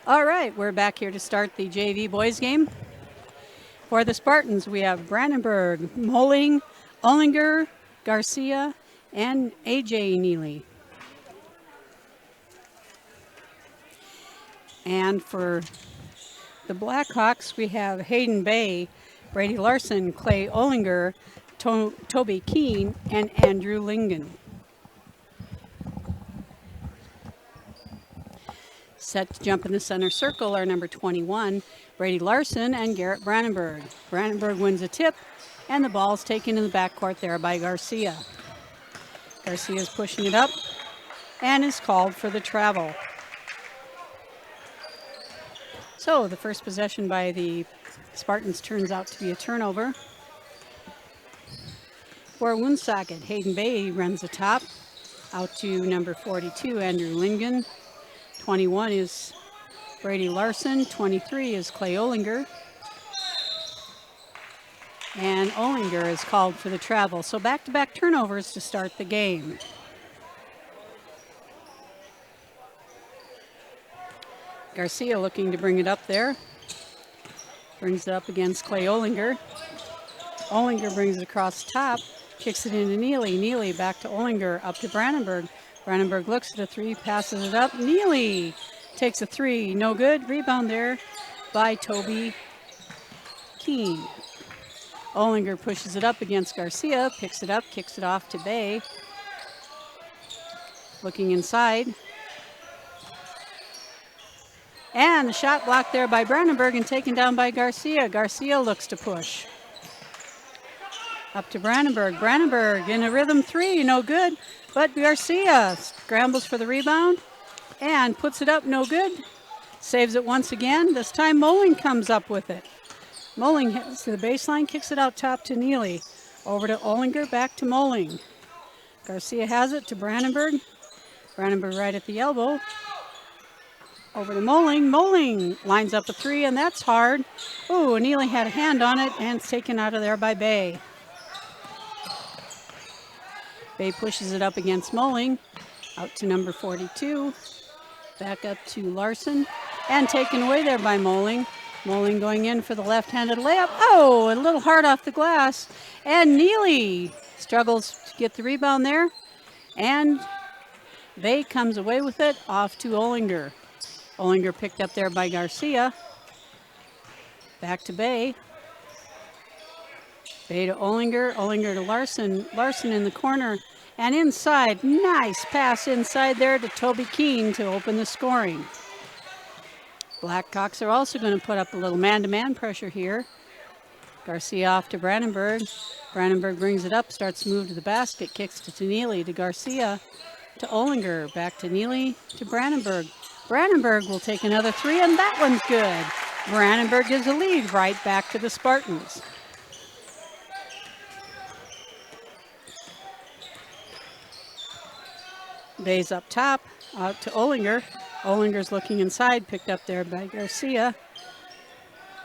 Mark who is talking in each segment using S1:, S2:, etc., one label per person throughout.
S1: All right, we're back here to start the JV boys game. For the Spartans, we have Brandenburg, Moling, Ollinger, Garcia, and AJ Neely. And for the Blackhawks, we have Hayden Bay, Brady Larson, Clay Ollinger, Toby Keene, and Andrew Lingen. Set to jump in the center circle are number 21, Brady Larson, and Garrett Brandenburg. Brandenburg wins a tip, and the ball is taken in the backcourt there by Garcia. Garcia is pushing it up and is called for the travel. So the first possession by the Spartans turns out to be a turnover. For Woonsocket, Hayden Bay runs the top out to number 42, Andrew Lingen. 21 is Brady Larson. 23 is Clay Ollinger. And Ollinger is called for the travel. So back-to-back turnovers to start the game. Garcia looking to bring it up there. Brings it up against Clay Ollinger. Ollinger brings it across the top. Kicks it into Neely. Neely back to Ollinger. Up to Brandenburg. Brandenburg looks at a three. Passes it up. Neely takes a three. No good. Rebound there by Toby Keene. Ollinger pushes it up against Garcia. Picks it up. Kicks it off to Bay. Looking inside. And the shot blocked there by Brandenburg and taken down by Garcia. Garcia looks to push. Up to Brandenburg. Brandenburg in a rhythm three, no good. But Garcia scrambles for the rebound and puts it up, no good. Saves it once again. This time Moling comes up with it. Moling hits to the baseline, kicks it out top to Neely. Over to Ollinger, back to Moling. Garcia has it to Brandenburg. Brandenburg right at the elbow. Over to Moling. Moling lines up a three, and that's hard. Oh, Neely had a hand on it, and it's taken out of there by Bay. Bay pushes it up against Moling. Out to number 42. Back up to Larson. And taken away there by Moling. Moling going in for the left-handed layup. Oh, a little hard off the glass. And Neely struggles to get the rebound there. And Bay comes away with it off to Ollinger. Ollinger picked up there by Garcia. Back to Bay. Bay to Ollinger. Ollinger to Larson. Larson in the corner. And inside. Nice pass inside there to Toby Keene to open the scoring. Blackhawks are also going to put up a little man-to-man pressure here. Garcia off to Brandenburg. Brandenburg brings it up. Starts to move to the basket. Kicks to Neely to Garcia. To Ollinger. Back to Neely to Brandenburg. Brandenburg will take another three, and that one's good. Brandenburg gives a lead right back to the Spartans. Bay's up top, out to Ollinger. Ollinger's looking inside, picked up there by Garcia.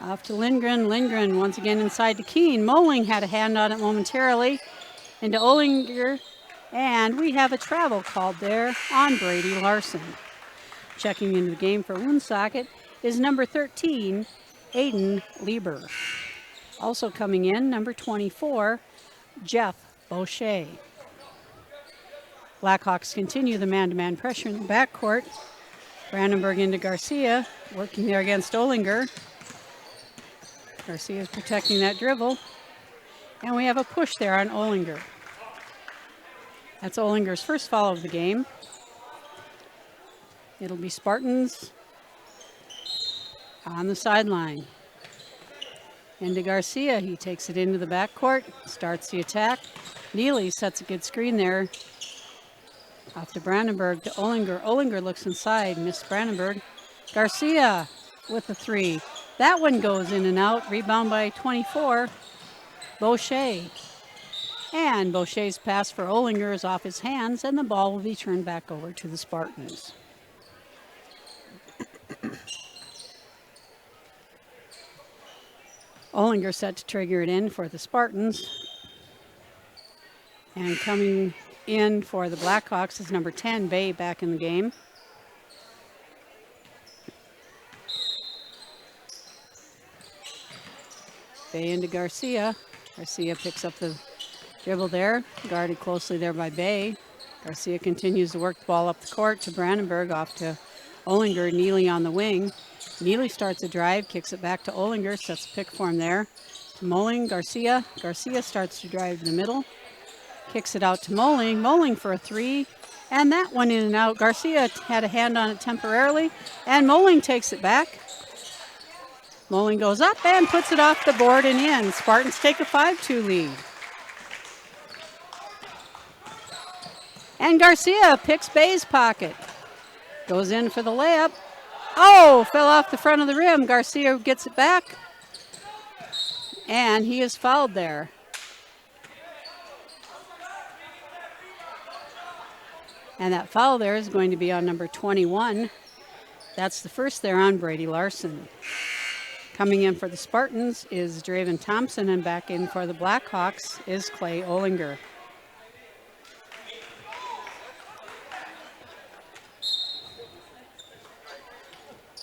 S1: Off to Lindgren. Lindgren once again inside to Keene. Moling had a hand on it momentarily. Into Ollinger, and we have a travel called there on Brady Larson. Checking into the game for Woonsocket is number 13, Aiden Lieber. Also coming in, number 24, Jeff Boucher. Blackhawks continue the man-to-man pressure in the backcourt. Brandenburg into Garcia, working there against Ollinger. Garcia is protecting that dribble. And we have a push there on Ollinger. That's Ollinger's first foul of the game. It'll be Spartans on the sideline. Into Garcia, he takes it into the backcourt, starts the attack. Neely sets a good screen there. Off to Brandenburg to Ollinger. Ollinger looks inside, missed Brandenburg. Garcia with the three. That one goes in and out. Rebound by 24, Boucher. And Boucher's pass for Ollinger is off his hands, and the ball will be turned back over to the Spartans. Ollinger set to trigger it in for the Spartans. And coming in for the Blackhawks is number 10, Bay, back in the game. Bay into Garcia. Garcia picks up the dribble there, guarded closely there by Bay. Garcia continues to work the ball up the court to Brandenburg, off to Olinger. Neely on the wing. Neely starts a drive, kicks it back to Olinger, sets a pick for him there. To Moling, Garcia. Garcia starts to drive to the middle, kicks it out to Moling. Moling for a three, and that one in and out. Garcia had a hand on it temporarily, and Moling takes it back. Moling goes up and puts it off the board and in. Spartans take a 5-2 lead. And Garcia picks Bay's pocket. Goes in for the layup. Oh, fell off the front of the rim. Garcia gets it back. And he is fouled there. And that foul there is going to be on number 21. That's the first there on Brady Larson. Coming in for the Spartans is Draven Thompson, and back in for the Blackhawks is Clay Olinger.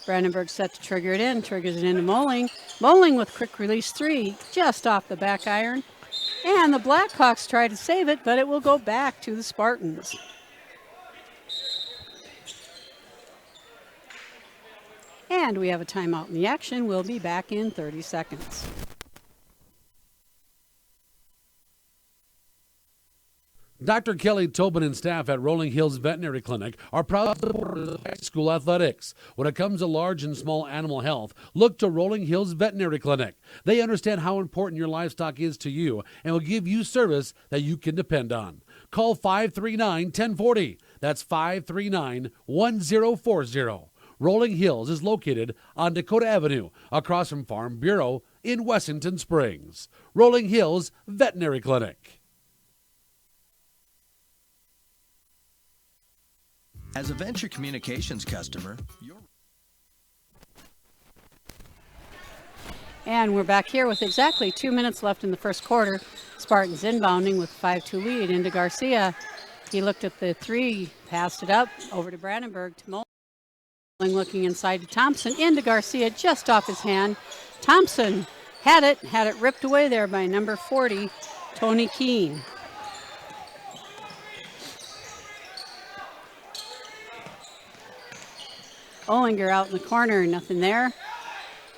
S1: Brandenburg set to trigger it in, triggers it into Moling. Moling with quick release three, just off the back iron. And the Blackhawks try to save it, but it will go back to the Spartans. And we have a timeout in the action. We'll be back in 30 seconds.
S2: Dr. Kelly Tobin and staff at Rolling Hills Veterinary Clinic are proud supporters of high school athletics. When it comes to large and small animal health, look to Rolling Hills Veterinary Clinic. They understand how important your livestock is to you and will give you service that you can depend on. Call 539-1040. That's 539-1040. Rolling Hills is located on Dakota Avenue, across from Farm Bureau in Wessington Springs. Rolling Hills Veterinary Clinic.
S3: As a Venture Communications customer,
S1: And we're back here with exactly 2 minutes left in the first quarter. Spartans inbounding with 5-2 lead into Garcia. He looked at the three, passed it up over to Brandenburg to Moling. Looking inside to Thompson, into Garcia, just off his hand. Thompson had it ripped away there by number 40, Tony Keene. Olinger out in the corner, nothing there.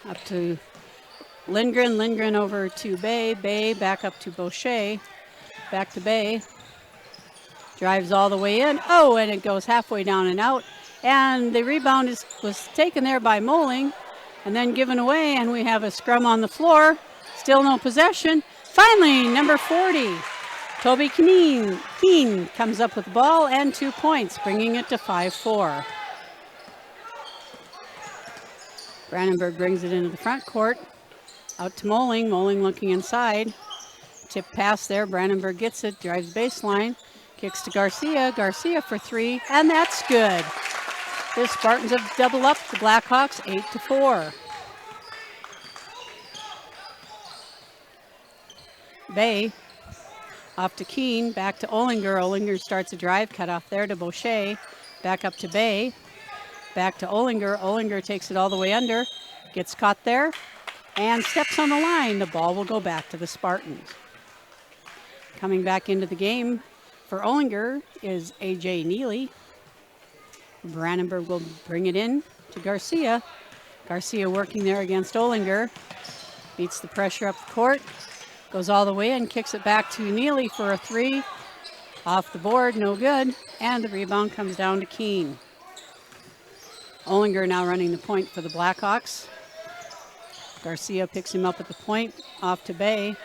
S1: Up to Lindgren, Lindgren over to Bay, Bay back up to Boucher, back to Bay. Drives all the way in, oh, and it goes halfway down and out. And the rebound was taken there by Moling and then given away, and we have a scrum on the floor. Still no possession. Finally, number 40, Toby Keene comes up with the ball and 2 points, bringing it to 5-4. Brandenburg brings it into the front court. Out to Moling. Moling looking inside. Tip pass there. Brandenburg gets it, drives baseline, kicks to Garcia. Garcia for three, and that's good. The Spartans have doubled up the Blackhawks 8-4. Bay off to Keene, back to Olinger. Olinger starts a drive, cut off there to Boucher. Back up to Bay, back to Olinger. Olinger takes it all the way under, gets caught there, and steps on the line. The ball will go back to the Spartans. Coming back into the game for Olinger is A.J. Neely. Brandenburg will bring it in to Garcia. Garcia working there against Olinger. Beats the pressure up the court. Goes all the way and kicks it back to Neely for a three. Off the board, no good. And the rebound comes down to Keene. Olinger now running the point for the Blackhawks. Garcia picks him up at the point, off to Bay.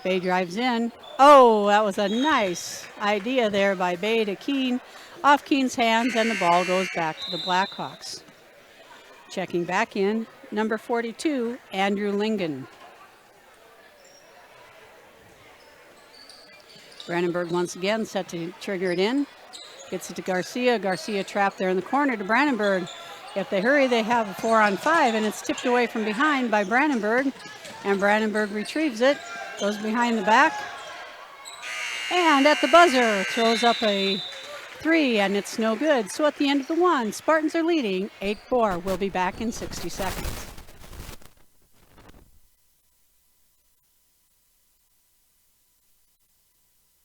S1: Bay drives in. Oh, that was a nice idea there by Bay to Keene. Off Keene's hands, and the ball goes back to the Blackhawks. Checking back in, number 42, Andrew Lingen. Brandenburg once again set to trigger it in. Gets it to Garcia. Garcia trapped there in the corner to Brandenburg. If they hurry, they have a 4-on-5, and it's tipped away from behind by Brandenburg. And Brandenburg retrieves it, goes behind the back. And at the buzzer, throws up a three, and it's no good. So at the end of the one, Spartans are leading 8-4. We'll be back in 60 seconds.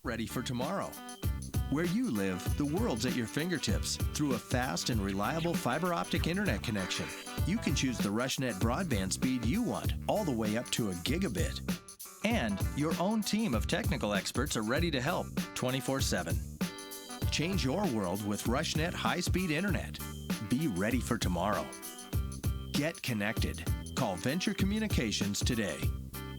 S3: ready for tomorrow. Where you live, the world's at your fingertips through a fast and reliable fiber optic internet connection. You can choose the RushNet broadband speed you want, all the way up to a gigabit. And your own team of technical experts are ready to help 24/7. Change your world with RushNet high-speed internet. Be ready for tomorrow. Get connected. Call Venture Communications today.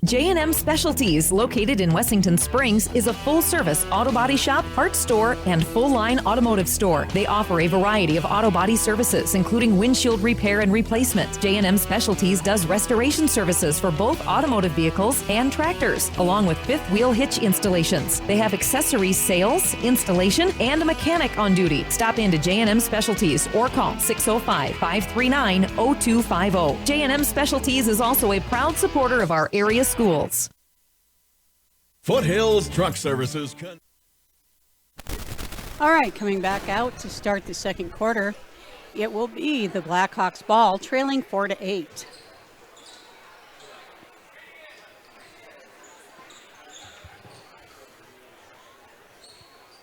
S4: J&M Specialties, located in Wessington Springs, is a full-service auto body shop, parts store, and full-line automotive store. They offer a variety of auto body services, including windshield repair and replacement. J&M Specialties does restoration services for both automotive vehicles and tractors, along with fifth wheel hitch installations. They have accessories sales, installation, and a mechanic on duty. Stop into J&M Specialties or call 605-539-0250. J&M Specialties is also a proud supporter of our area schools.
S5: Foothills Truck Services.
S1: All right, coming back out to start the second quarter, it will be the Blackhawks ball, trailing 4-8.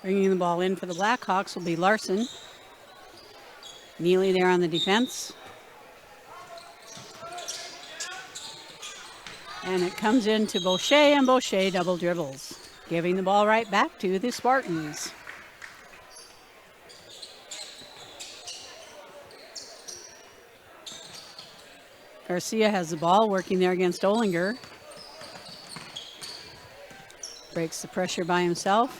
S1: Bringing the ball in for the Blackhawks will be Larson. Neely there on the defense. And it comes into Boucher, and Boucher double dribbles, giving the ball right back to the Spartans. Garcia has the ball, working there against Olinger. Breaks the pressure by himself,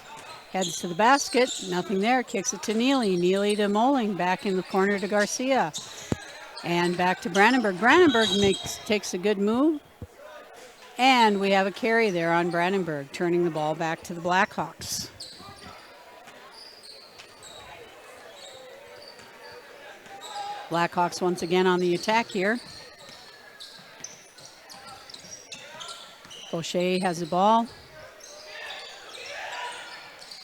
S1: heads to the basket, nothing there, kicks it to Neely. Neely to Moling, back in the corner to Garcia. And back to Brandenburg. Brandenburg takes a good move. And we have a carry there on Brandenburg, turning the ball back to the Blackhawks. Blackhawks once again on the attack here. Boucher has the ball.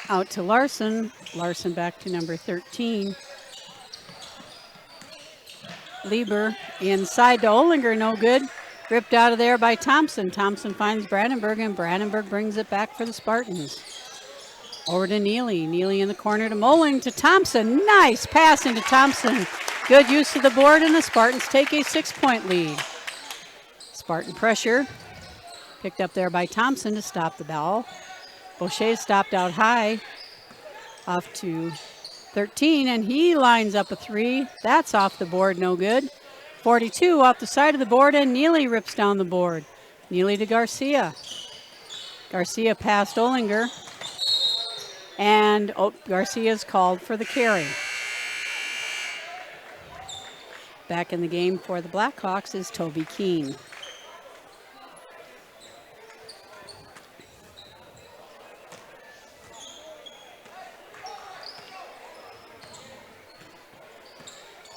S1: Out to Larson. Larson back to number 13. Lieber inside to Olinger, no good. Ripped out of there by Thompson. Thompson finds Brandenburg, and Brandenburg brings it back for the Spartans. Over to Neely. Neely in the corner to Moling to Thompson. Nice pass into Thompson. Good use of the board, and the Spartans take a 6-point lead. Spartan pressure. Picked up there by Thompson to stop the ball. Boucher stopped out high. Off to 13, and he lines up a three. That's off the board, no good. 42 off the side of the board, and Neely rips down the board. Neely to Garcia. Garcia past Olinger. And Garcia's called for the carry. Back in the game for the Blackhawks is Toby Keene.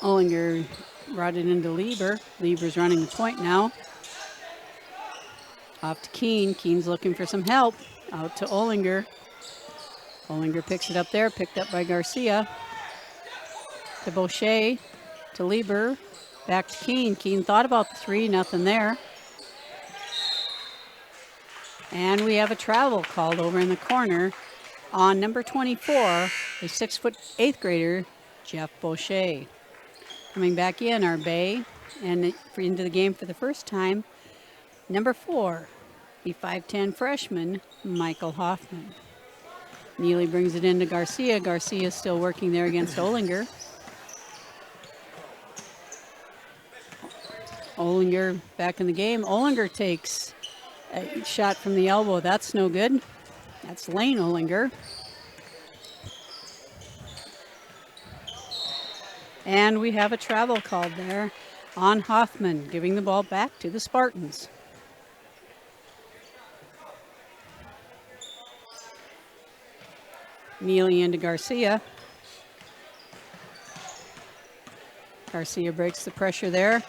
S1: Olinger brought it into Lieber. Lieber's running the point now. Off to Keene. Keene's looking for some help. Out to Olinger. Olinger picks it up there, picked up by Garcia. To Boucher. To Lieber. Back to Keene. Keene thought about the three, nothing there. And we have a travel called over in the corner on number 24, a 6-foot 8th grader, Jeff Boucher. Coming back in are Bay, and into the game for the first time, number 4, the 5'10 freshman, Michael Hoffman. Neely brings it into Garcia. Garcia is still working there against Olinger. Olinger back in the game. Olinger takes a shot from the elbow. That's no good. That's Lane Olinger. And we have a travel called there on Hoffman, giving the ball back to the Spartans. Neely into Garcia. Garcia breaks the pressure there.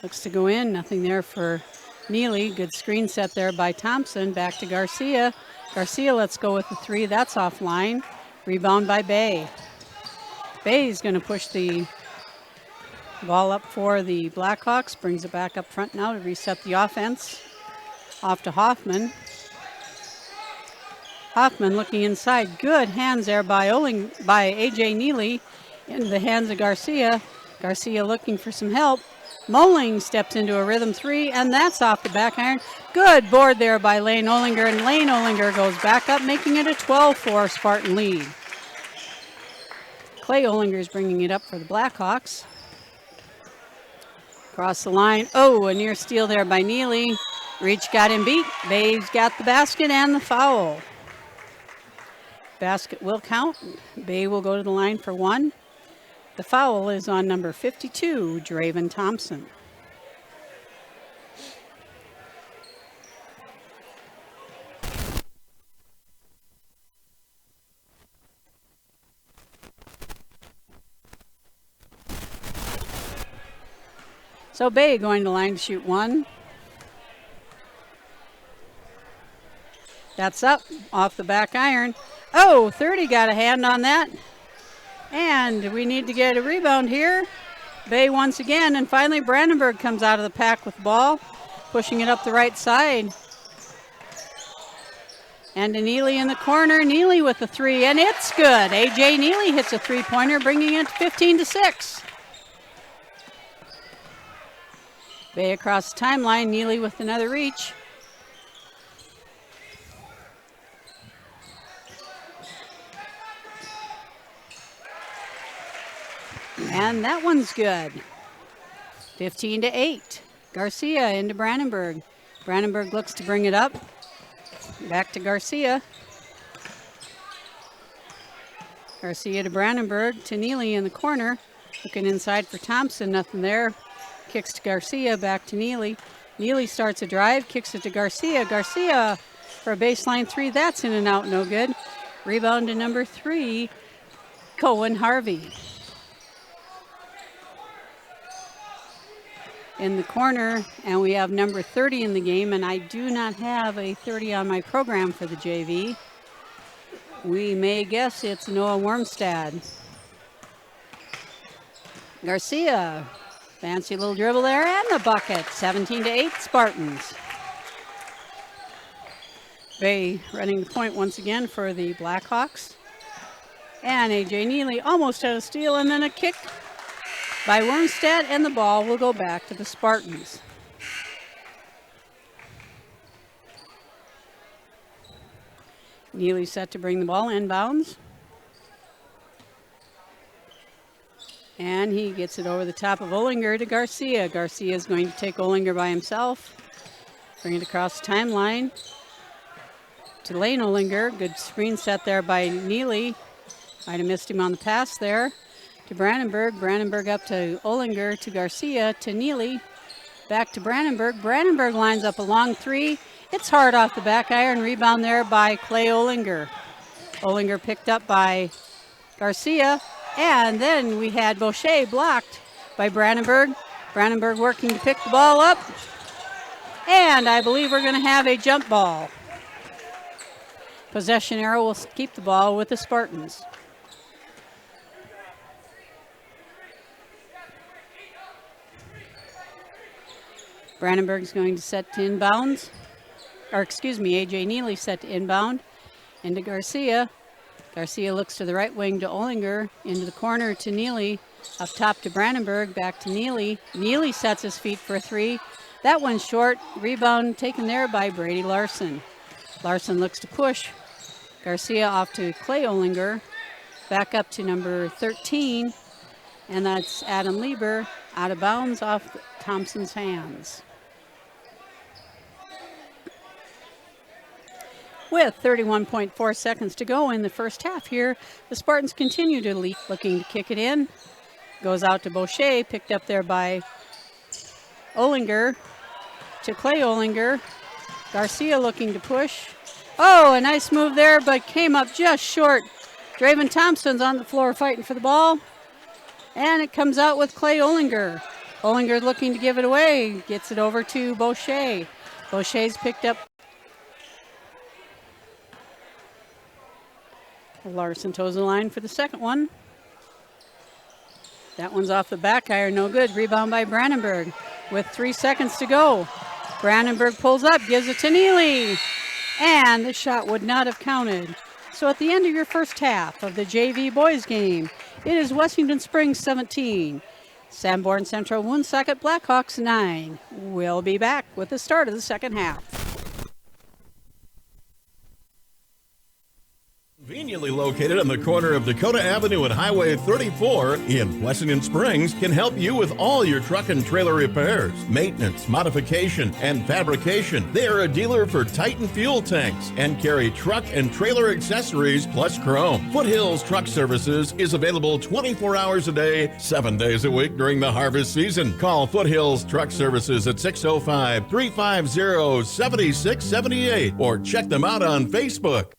S1: Looks to go in, nothing there for Neely. Good screen set there by Thompson. Back to Garcia. Garcia lets go with the three. That's offline. Rebound by Bay. Bay's going to push the ball up for the Blackhawks. Brings it back up front now to reset the offense. Off to Hoffman. Hoffman looking inside. Good hands there by A.J. Neely into the hands of Garcia. Garcia looking for some help. Moling steps into a rhythm 3, and that's off the back iron. Good board there by Lane Olinger, and Lane Olinger goes back up, making it a 12-4 Spartan lead. Clay Olinger is bringing it up for the Blackhawks. Across the line. Oh, a near steal there by Neely. Reach got him beat. Bay's got the basket and the foul. Basket will count. Bay will go to the line for 1. The foul is on number 52, Draven Thompson. So Bay going to the line to shoot 1. That's up off the back iron. Oh, 30 got a hand on that. And we need to get a rebound here. Bay once again, and finally Brandenburg comes out of the pack with the ball, pushing it up the right side. And to Neely in the corner. Neely with the 3, and it's good. A.J. Neely hits a 3-pointer, bringing it 15-6. Bay across the timeline. Neely with another reach. And that one's good. 15-8. Garcia into Brandenburg. Brandenburg looks to bring it up. Back to Garcia. Garcia to Brandenburg, to Neely in the corner. Looking inside for Thompson, nothing there. Kicks to Garcia, back to Neely. Neely starts a drive, kicks it to Garcia. Garcia for a baseline 3, that's in and out, no good. Rebound to number 3, Cohen Harvey. In the corner, and we have number 30 in the game, and I do not have a 30 on my program for the JV. We may guess it's Noah Wormstad. Garcia, fancy little dribble there, and the bucket. 17-8 Spartans. Bay running the point once again for the Blackhawks. And A.J. Neely almost had a steal, and then a kick by Wormstad, and the ball will go back to the Spartans. Neely set to bring the ball inbounds. And he gets it over the top of Olinger to Garcia. Garcia is going to take Olinger by himself. Bring it across the timeline to Lane Olinger. Good screen set there by Neely. Might have missed him on the pass there. To Brandenburg. Brandenburg up to Olinger, to Garcia, to Neely. Back to Brandenburg. Brandenburg lines up a long 3. It's hard off the back iron. Rebound there by Clay Olinger. Olinger picked up by Garcia. And then we had Boucher blocked by Brandenburg. Brandenburg working to pick the ball up. And I believe we're going to have a jump ball. Possession arrow will keep the ball with the Spartans. Brandenburg's going to set to inbounds. Or excuse me, A.J. Neely set to inbound. Into Garcia. Garcia looks to the right wing to Olinger. Into the corner to Neely. Up top to Brandenburg. Back to Neely. Neely sets his feet for a 3. That one's short. Rebound taken there by Brady Larson. Larson looks to push. Garcia off to Clay Olinger. Back up to number 13. And that's Adam Lieber. Out of bounds off Thompson's hands. With 31.4 seconds to go in the first half here, the Spartans continue to lead, looking to kick it in. Goes out to Boucher, picked up there by Olinger. To Clay Olinger. Garcia looking to push. Oh, a nice move there, but came up just short. Draven Thompson's on the floor fighting for the ball. And it comes out with Clay Olinger. Olinger looking to give it away. Gets it over to Boucher. Boucher's picked up. Larson toes the line for the second one. That one's off the back iron, no good. Rebound by Brandenburg with 3 seconds to go. Brandenburg pulls up, gives it to Neely. and the shot would not have counted. So at the end of your first half of the JV boys game, it is Wessington Springs 17, Sanborn Central Woonsocket Blackhawks 9. We'll be back with the start of the second half.
S5: Conveniently located on the corner of Dakota Avenue and Highway 34 in Wessington Springs can help you with all your truck and trailer repairs, maintenance, modification, and fabrication. They are a dealer for Titan fuel tanks and carry truck and trailer accessories plus chrome. Foothills Truck Services is available 24 hours a day, 7 days a week during the harvest season. Call Foothills Truck Services at 605-350-7678 or check them out on Facebook.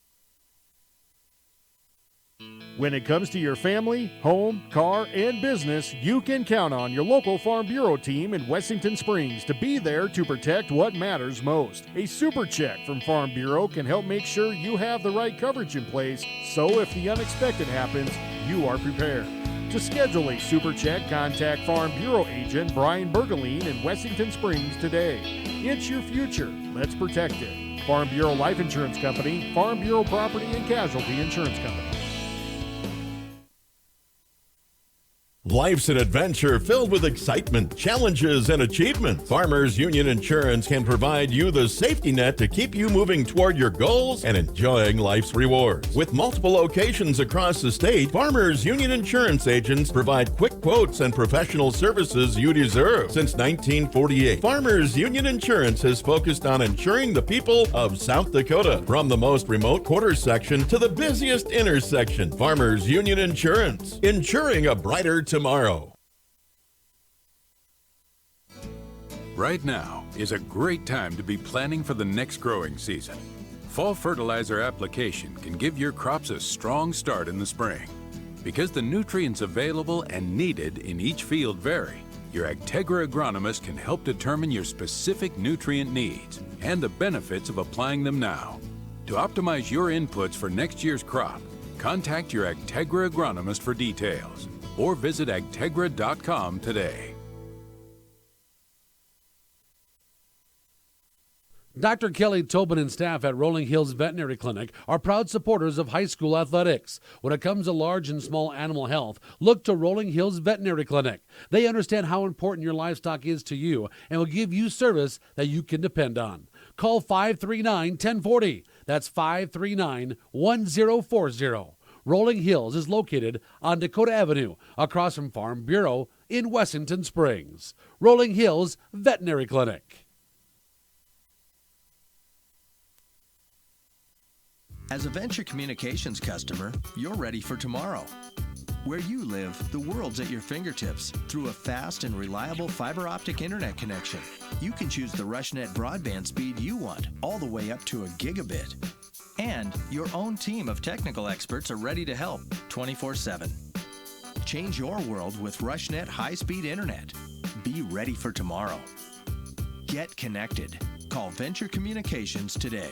S6: When it comes to your family, home, car, and business, you can count on your local Farm Bureau team in Wessington Springs to be there to protect what matters most. A super check from Farm Bureau can help make sure you have the right coverage in place, so if the unexpected happens, you are prepared. To schedule a super check, contact Farm Bureau agent Brian Bergeline in Wessington Springs today. It's your future. Let's protect it. Farm Bureau Life Insurance Company, Farm Bureau Property and Casualty Insurance Company.
S5: Life's an adventure filled with excitement, challenges, and achievements. Farmers Union Insurance can provide you the safety net to keep you moving toward your goals and enjoying life's rewards. With multiple locations across the state, Farmers Union Insurance agents provide quick quotes and professional services you deserve. Since 1948, Farmers Union Insurance has focused on insuring the people of South Dakota. From the most remote quarter section to the busiest intersection, Farmers Union Insurance, insuring a brighter tomorrow.
S7: Right now is a great time to be planning for the next growing season. Fall fertilizer application can give your crops a strong start in the spring. Because the nutrients available and needed in each field vary, your Agtegra agronomist can help determine your specific nutrient needs and the benefits of applying them now. To optimize your inputs for next year's crop, contact your Agtegra agronomist for details or visit agtegra.com today.
S2: Dr. Kelly Tobin and staff at Rolling Hills Veterinary Clinic are proud supporters of high school athletics. When it comes to large and small animal health, look to Rolling Hills Veterinary Clinic. They understand how important your livestock is to you and will give you service that you can depend on. Call 539-1040. That's 539-1040. Rolling Hills is located on Dakota Avenue, across from Farm Bureau in Wessington Springs. Rolling Hills Veterinary Clinic.
S3: As a Venture Communications customer, you're ready for tomorrow. Where you live, the world's at your fingertips through a fast and reliable fiber optic internet connection. You can choose the RushNet broadband speed you want, all the way up to a gigabit. And your own team of technical experts are ready to help 24/7. Change your world with RushNet high-speed internet. Be ready for tomorrow. Get connected. Call Venture Communications today.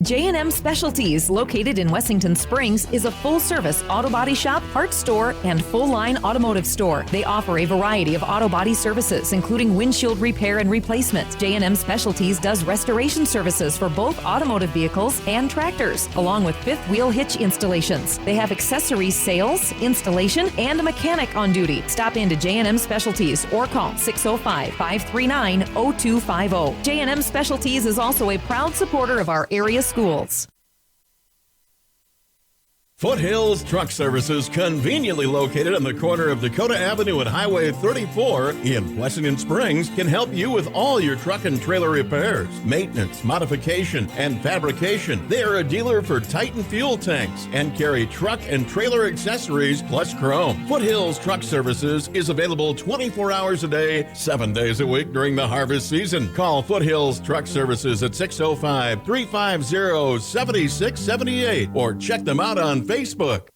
S4: J&M Specialties, located in Wessington Springs, is a full-service auto body shop, parts store, and full-line automotive store. They offer a variety of auto body services, including windshield repair and replacement. J&M Specialties does restoration services for both automotive vehicles and tractors, along with fifth wheel hitch installations. They have accessories sales, installation, and a mechanic on duty. Stop into J&M Specialties or call 605-539-0250. J&M Specialties is also a proud supporter of our area schools.
S5: Foothills Truck Services, conveniently located on the corner of Dakota Avenue and Highway 34 in Wessington Springs, can help you with all your truck and trailer repairs, maintenance, modification, and fabrication. They are a dealer for Titan fuel tanks and carry truck and trailer accessories plus chrome. Foothills Truck Services is available 24 hours a day, 7 days a week during the harvest season. Call Foothills Truck Services at 605-350-7678 or check them out on Facebook.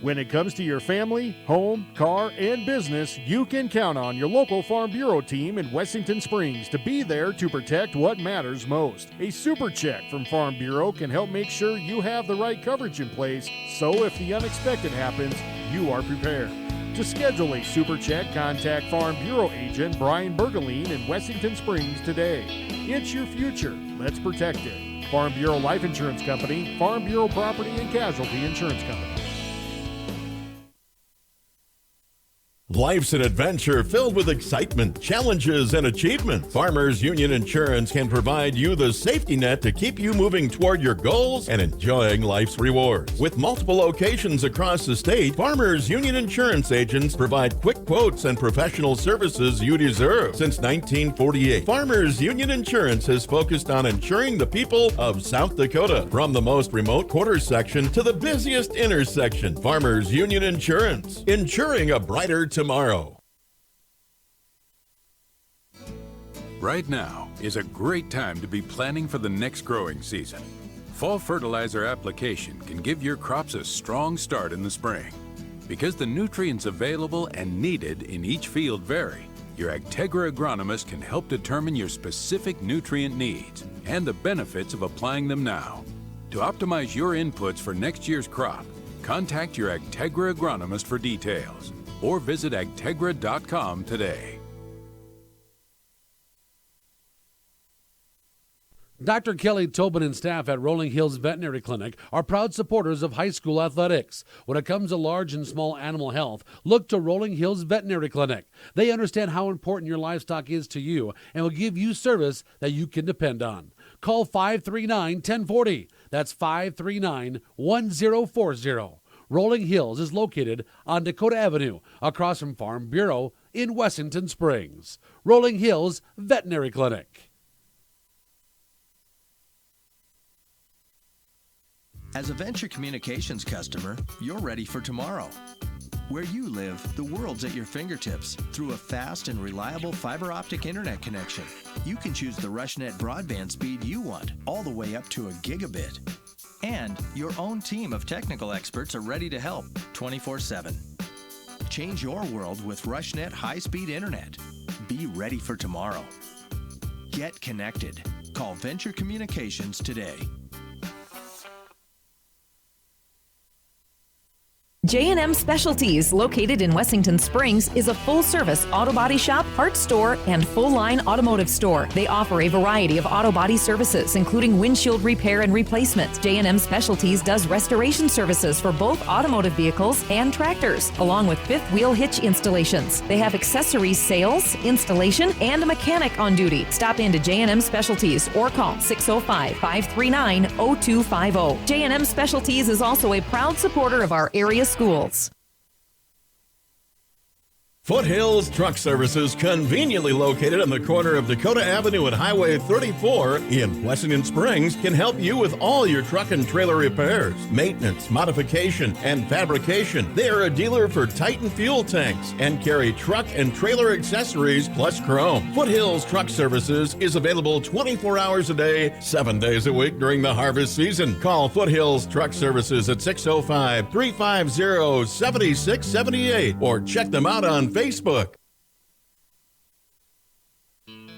S6: When it comes to your family, home, car, and business, you can count on your local Farm Bureau team in Wessington Springs to be there to protect what matters most. A super check from Farm Bureau can help make sure you have the right coverage in place, so if the unexpected happens, you are prepared. To schedule a super check, contact Farm Bureau agent Brian Bergeline in Wessington Springs today. It's your future. Let's protect it. Call Venture Communications today.
S5: With multiple locations across the state, Farmers Union Insurance can provide you the safety net to keep you moving toward your goals and enjoying life's rewards. With
S6: To schedule a super check, contact Farm Bureau agent Brian Bergeline in Wessington Springs today. It's your future. Let's protect it. Farm Bureau Life Insurance Company, Farm Bureau Property and Casualty Insurance Company.
S5: Life's an adventure filled with excitement, challenges, and achievement. Farmers Union Insurance can provide you the safety net to keep you moving toward your goals and enjoying life's rewards. With multiple locations across the state, Farmers Union Insurance agents provide quick quotes and professional services you deserve. Since 1948, Farmers Union Insurance has focused on insuring the people of South Dakota. From the most remote quarter section to the busiest intersection, Farmers Union Insurance, insuring a brighter tomorrow.
S7: Right now is a great time to be planning for the next growing season. Fall fertilizer application can give your crops a strong start in the spring. Because the nutrients available and needed in each field vary, your Agtegra agronomist can help determine your specific nutrient needs and the benefits of applying them now. To optimize your inputs for next year's crop, contact your Agtegra agronomist for details or visit agtegra.com today.
S2: Dr. Kelly Tobin and staff at Rolling Hills Veterinary Clinic are proud supporters of high school athletics. When it comes to large and small animal health, look to Rolling Hills Veterinary Clinic. They understand how important your livestock is to you and will give you service that you can depend on. Call 539-1040. That's 539-1040. Rolling Hills is located on Dakota Avenue, across from Farm Bureau in Wessington Springs. Rolling Hills Veterinary Clinic.
S3: As a Venture Communications customer, you're ready for tomorrow. Where you live, the world's at your fingertips through a fast and reliable fiber optic internet connection. You can choose the RushNet broadband speed you want, all the way up to a gigabit. And your own team of technical experts are ready to help 24/7. Change your world with RushNet high-speed internet. Be ready for tomorrow. Get connected. Call Venture Communications today.
S4: J&M Specialties, located in Wessington Springs, is a full-service auto body shop, parts store, and full-line automotive store. They offer a variety of auto body services, including windshield repair and replacement. J&M Specialties does restoration services for both automotive vehicles and tractors, along with fifth wheel hitch installations. They have accessories sales, installation, and a mechanic on duty. Stop into J&M Specialties or call 605-539-0250. J&M Specialties is also a proud supporter of our area schools.
S5: Foothills Truck Services, conveniently located on the corner of Dakota Avenue and Highway 34 in Wessington Springs, can help you with all your truck and trailer repairs, maintenance, modification, and fabrication. They are a dealer for Titan fuel tanks and carry truck and trailer accessories plus chrome. Foothills Truck Services is available 24 hours a day, 7 days a week during the harvest season. Call Foothills Truck Services at 605-350-7678 or check them out on Facebook.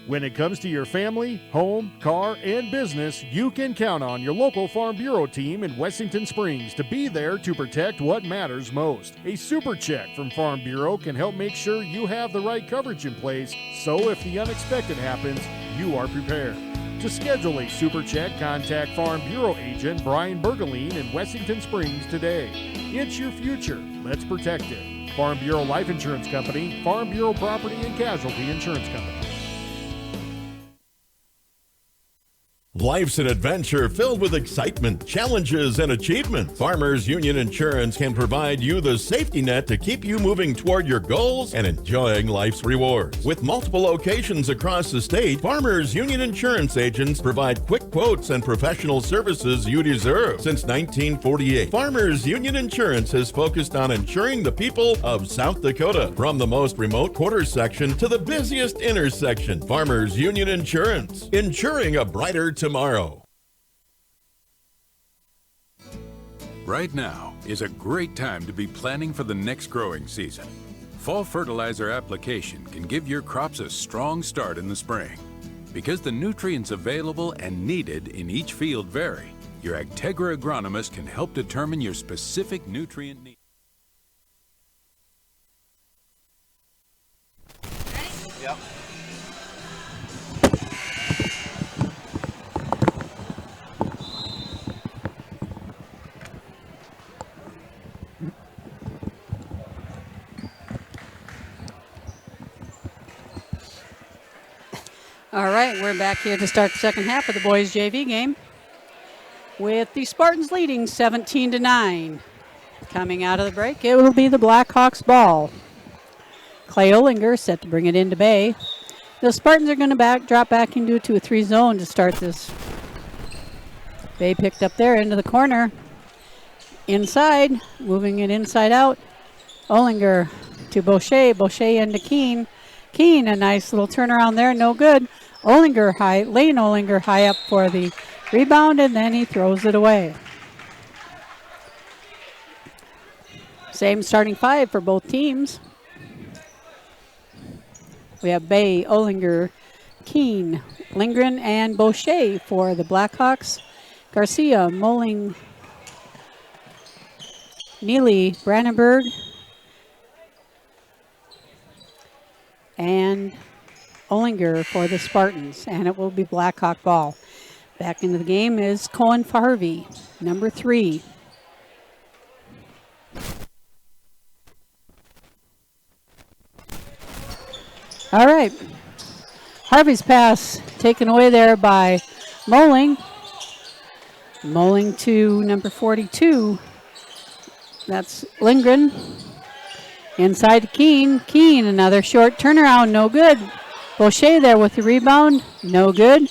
S6: When it comes to your family, home, car, and business, you can count on your local Farm Bureau team in Wessington Springs to be there to protect what matters most. A super check from Farm Bureau can help make sure you have the right coverage in place, so if the unexpected happens, you are prepared. To schedule a super check, contact Farm Bureau agent Brian Bergeline in Wessington Springs today. It's your future. Let's protect it. Farm Bureau Life Insurance Company, Farm Bureau Property and Casualty Insurance Company.
S5: Life's an adventure filled with excitement, challenges, and achievement. Farmers Union Insurance can provide you the safety net to keep you moving toward your goals and enjoying life's rewards. With multiple locations across the state, Farmers Union Insurance agents provide quick quotes and professional services you deserve. Since 1948, Farmers Union Insurance has focused on insuring the people of South Dakota. From the most remote quarter section to the busiest intersection, Farmers Union Insurance, insuring a brighter tomorrow.
S7: Right now is a great time to be planning for the next growing season. Fall fertilizer application can give your crops a strong start in the spring. Because the nutrients available and needed in each field vary, your Agtegra agronomist can help determine your specific nutrient needs.
S8: Yep.
S1: All right, we're back here to start the second half of the boys JV game with the Spartans leading 17-9. Coming out of the break, it will be the Blackhawks ball. Clay Olinger set to bring it into Bay. The Spartans are going to drop back into a 2-3 zone to start this. Bay picked up there into the corner. Inside, moving it inside out. Olinger to Boucher. Boucher into Keene. Keene, a nice little turnaround there, no good. Lane Olinger high up for the rebound, and then he throws it away. Same starting five for both teams. We have Bay, Olinger, Keene, Lindgren, and Boucher for the Blackhawks. Garcia, Moling, Neely, Brandenburg, and Olinger for the Spartans, and it will be Blackhawk ball. Back into the game is Cohen Harvey, number 3. All right. Harvey's pass taken away there by Moling. Moling to number 42. That's Lindgren. Inside to Keene. Keene, another short turnaround, no good. Boucher there with the rebound, no good.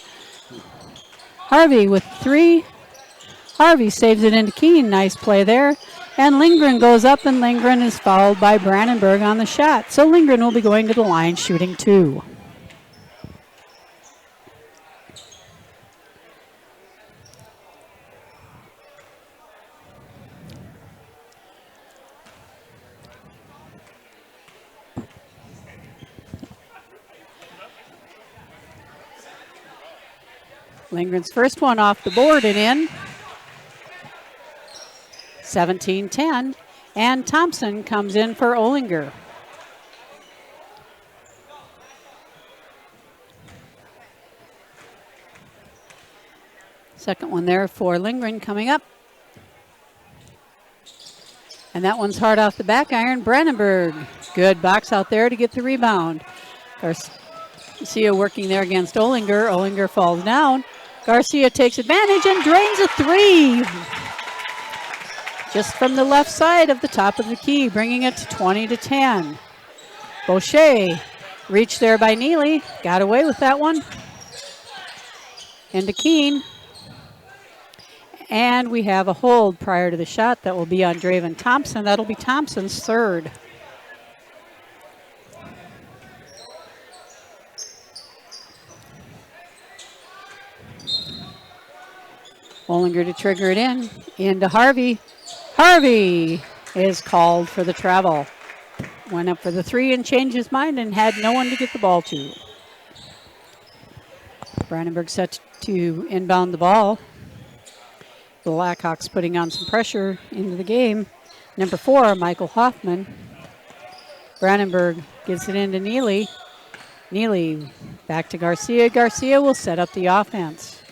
S1: Harvey with 3. Harvey saves it into Keene, nice play there. And Lindgren goes up, and Lindgren is fouled by Brandenburg on the shot. So Lindgren will be going to the line shooting 2. Lindgren's first one off the board and in. 17-10. And Thompson comes in for Olinger. Second one there for Lindgren coming up. And that one's hard off the back iron. Brandenburg, good box out there to get the rebound. Garcia working there against Olinger. Olinger falls down. Garcia takes advantage and drains a 3. Just from the left side of the top of the key, bringing it to 20-10. Boucher, reached there by Neely, got away with that one. Into Keene. And we have a hold prior to the shot that will be on Draven Thompson. That'll be Thompson's third. Olinger to trigger it in. Into Harvey. Harvey is called for the travel. Went up for the 3 and changed his mind and had no one to get the ball to. Brandenburg set to inbound the ball. The Blackhawks putting on some pressure into the game. Number 4, Michael Hoffman. Brandenburg gives it into Neely. Neely back to Garcia. Garcia will set up the offense.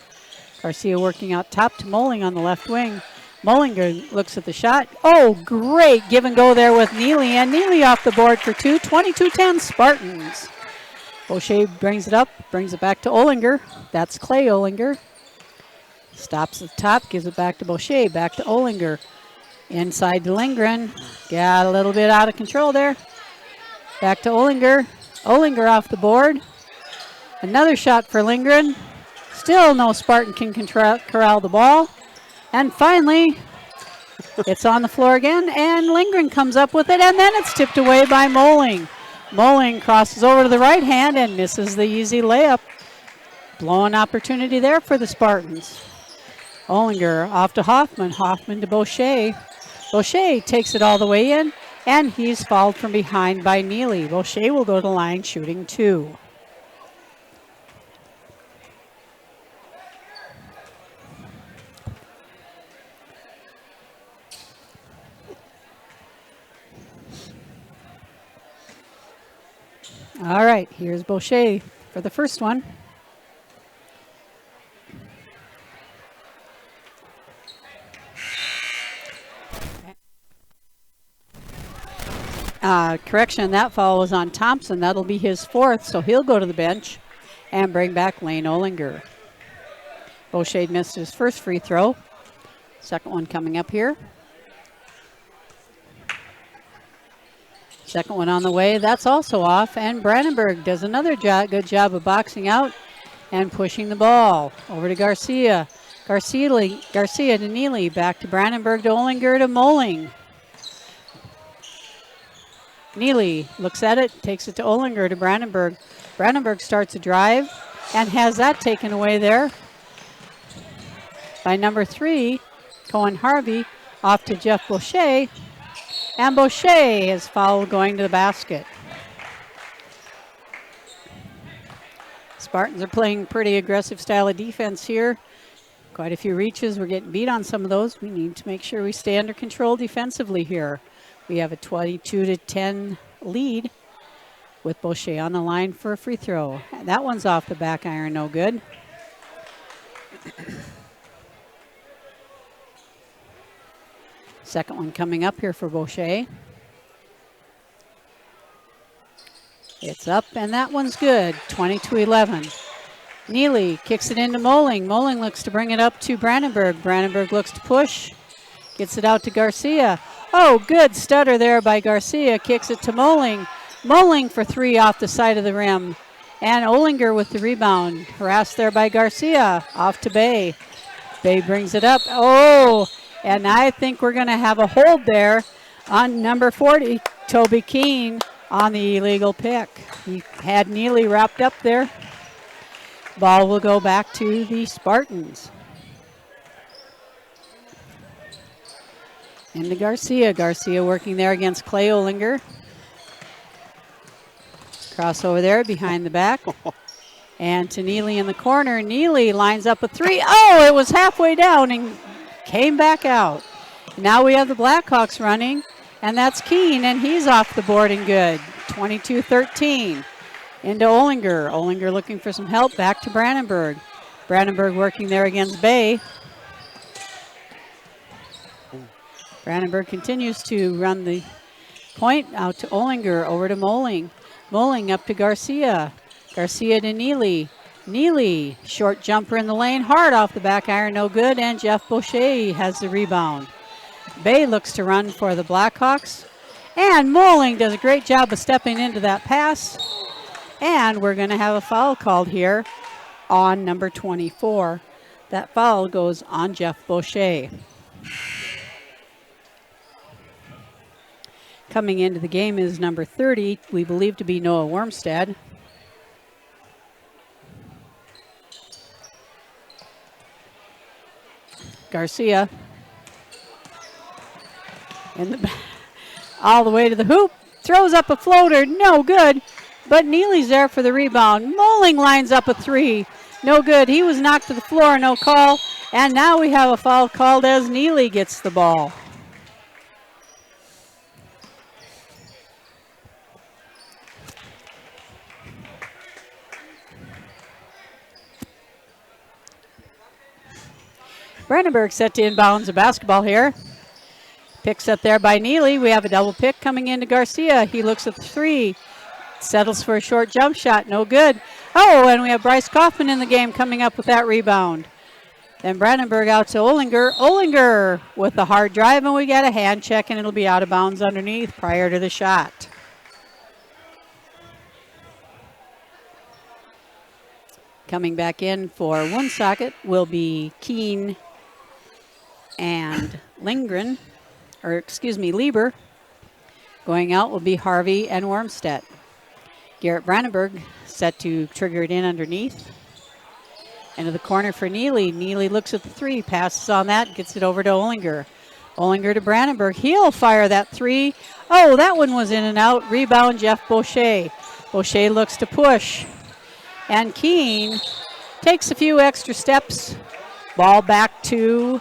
S1: Garcia working out top to Moling on the left wing. Mollinger looks at the shot. Oh, great give and go there with Neely. And Neely off the board for 2. 22-10 Spartans. Boucher brings it up, brings it back to Olinger. That's Clay Olinger. Stops at the top, gives it back to Boucher, back to Olinger. Inside to Lindgren. Got a little bit out of control there. Back to Olinger. Olinger off the board. Another shot for Lindgren. Still no Spartan can corral the ball. And finally, it's on the floor again, and Lindgren comes up with it, and then it's tipped away by Moling. Moling crosses over to the right hand and misses the easy layup. Blowing opportunity there for the Spartans. Olinger off to Hoffman. Hoffman to Boucher. Boucher takes it all the way in, and he's fouled from behind by Neely. Boucher will go to the line shooting 2. All right, here's Boucher for the first one. Correction, that foul was on Thompson. That'll be his fourth, so he'll go to the bench and bring back Lane Ollinger. Boucher missed his first free throw. Second one coming up here. Second one on the way. That's also off. And Brandenburg does another good job of boxing out and pushing the ball over to Garcia. Garcia to Neely. Back to Brandenburg to Ollinger to Moling. Neely looks at it, takes it to Ollinger to Brandenburg. Brandenburg starts a drive and has that taken away there by number 3, Cohen Harvey, off to Jeff Boucher. And Boucher is fouled going to the basket. Spartans are playing pretty aggressive style of defense here. Quite a few reaches. We're getting beat on some of those. We need to make sure we stay under control defensively here. We have a 22-10 lead with Boucher on the line for a free throw. That one's off the back iron, no good. Second one coming up here for Boucher. It's up, and that one's good, 22-11. Neely kicks it into Moling. Moling looks to bring it up to Brandenburg. Brandenburg looks to push, gets it out to Garcia. Oh, good stutter there by Garcia. Kicks it to Moling. Moling for 3 off the side of the rim. And Ollinger with the rebound. Harassed there by Garcia. Off to Bay. Bay brings it up. Oh, and I think we're going to have a hold there on number 40, Toby Keene, on the illegal pick. He had Neely wrapped up there. Ball will go back to the Spartans. Into Garcia. Garcia working there against Clay Ollinger. Cross over there behind the back. And to Neely in the corner. Neely lines up a 3. Oh, it was halfway down and came back out. Now we have the Blackhawks running, and that's Keene, and he's off the board and good. 22-13. Into Ollinger. Ollinger looking for some help. Back to Brandenburg. Brandenburg working there against Bay. Brandenburg continues to run the point out to Ollinger, over to Moling. Moling up to Garcia. Garcia to Neely. Neely, short jumper in the lane, hard off the back iron, no good, and Jeff Boucher has the rebound. Bay looks to run for the Blackhawks, and Moling does a great job of stepping into that pass, and we're going to have a foul called here on number 24. That foul goes on Jeff Boucher. Coming into the game is number 30, we believe to be Noah Wormstad. Garcia in the all the way to the hoop, throws up a floater, no good, but Neely's there for the rebound. Moling lines up a 3, no good. He was knocked to the floor, no call, and now we have a foul called as Neely gets the ball. Brandenburg set to inbounds a basketball here. Picks up there by Neely. We have a double pick coming into Garcia. He looks at the 3. Settles for a short jump shot. No good. Oh, and we have Bryce Kaufman in the game coming up with that rebound. Then Brandenburg out to Ollinger. Ollinger with a hard drive, and we get a hand check, and it'll be out of bounds underneath prior to the shot. Coming back in for Woonsocket will be Keene and Lieber. Going out will be Harvey and Wormstead. Garrett Brandenburg set to trigger it in underneath. Into the corner for Neely. Neely looks at the 3, passes on that, gets it over to Ollinger. Ollinger to Brandenburg. He'll fire that 3. Oh, that one was in and out. Rebound, Jeff Boucher. Boucher looks to push. And Keene takes a few extra steps. Ball back to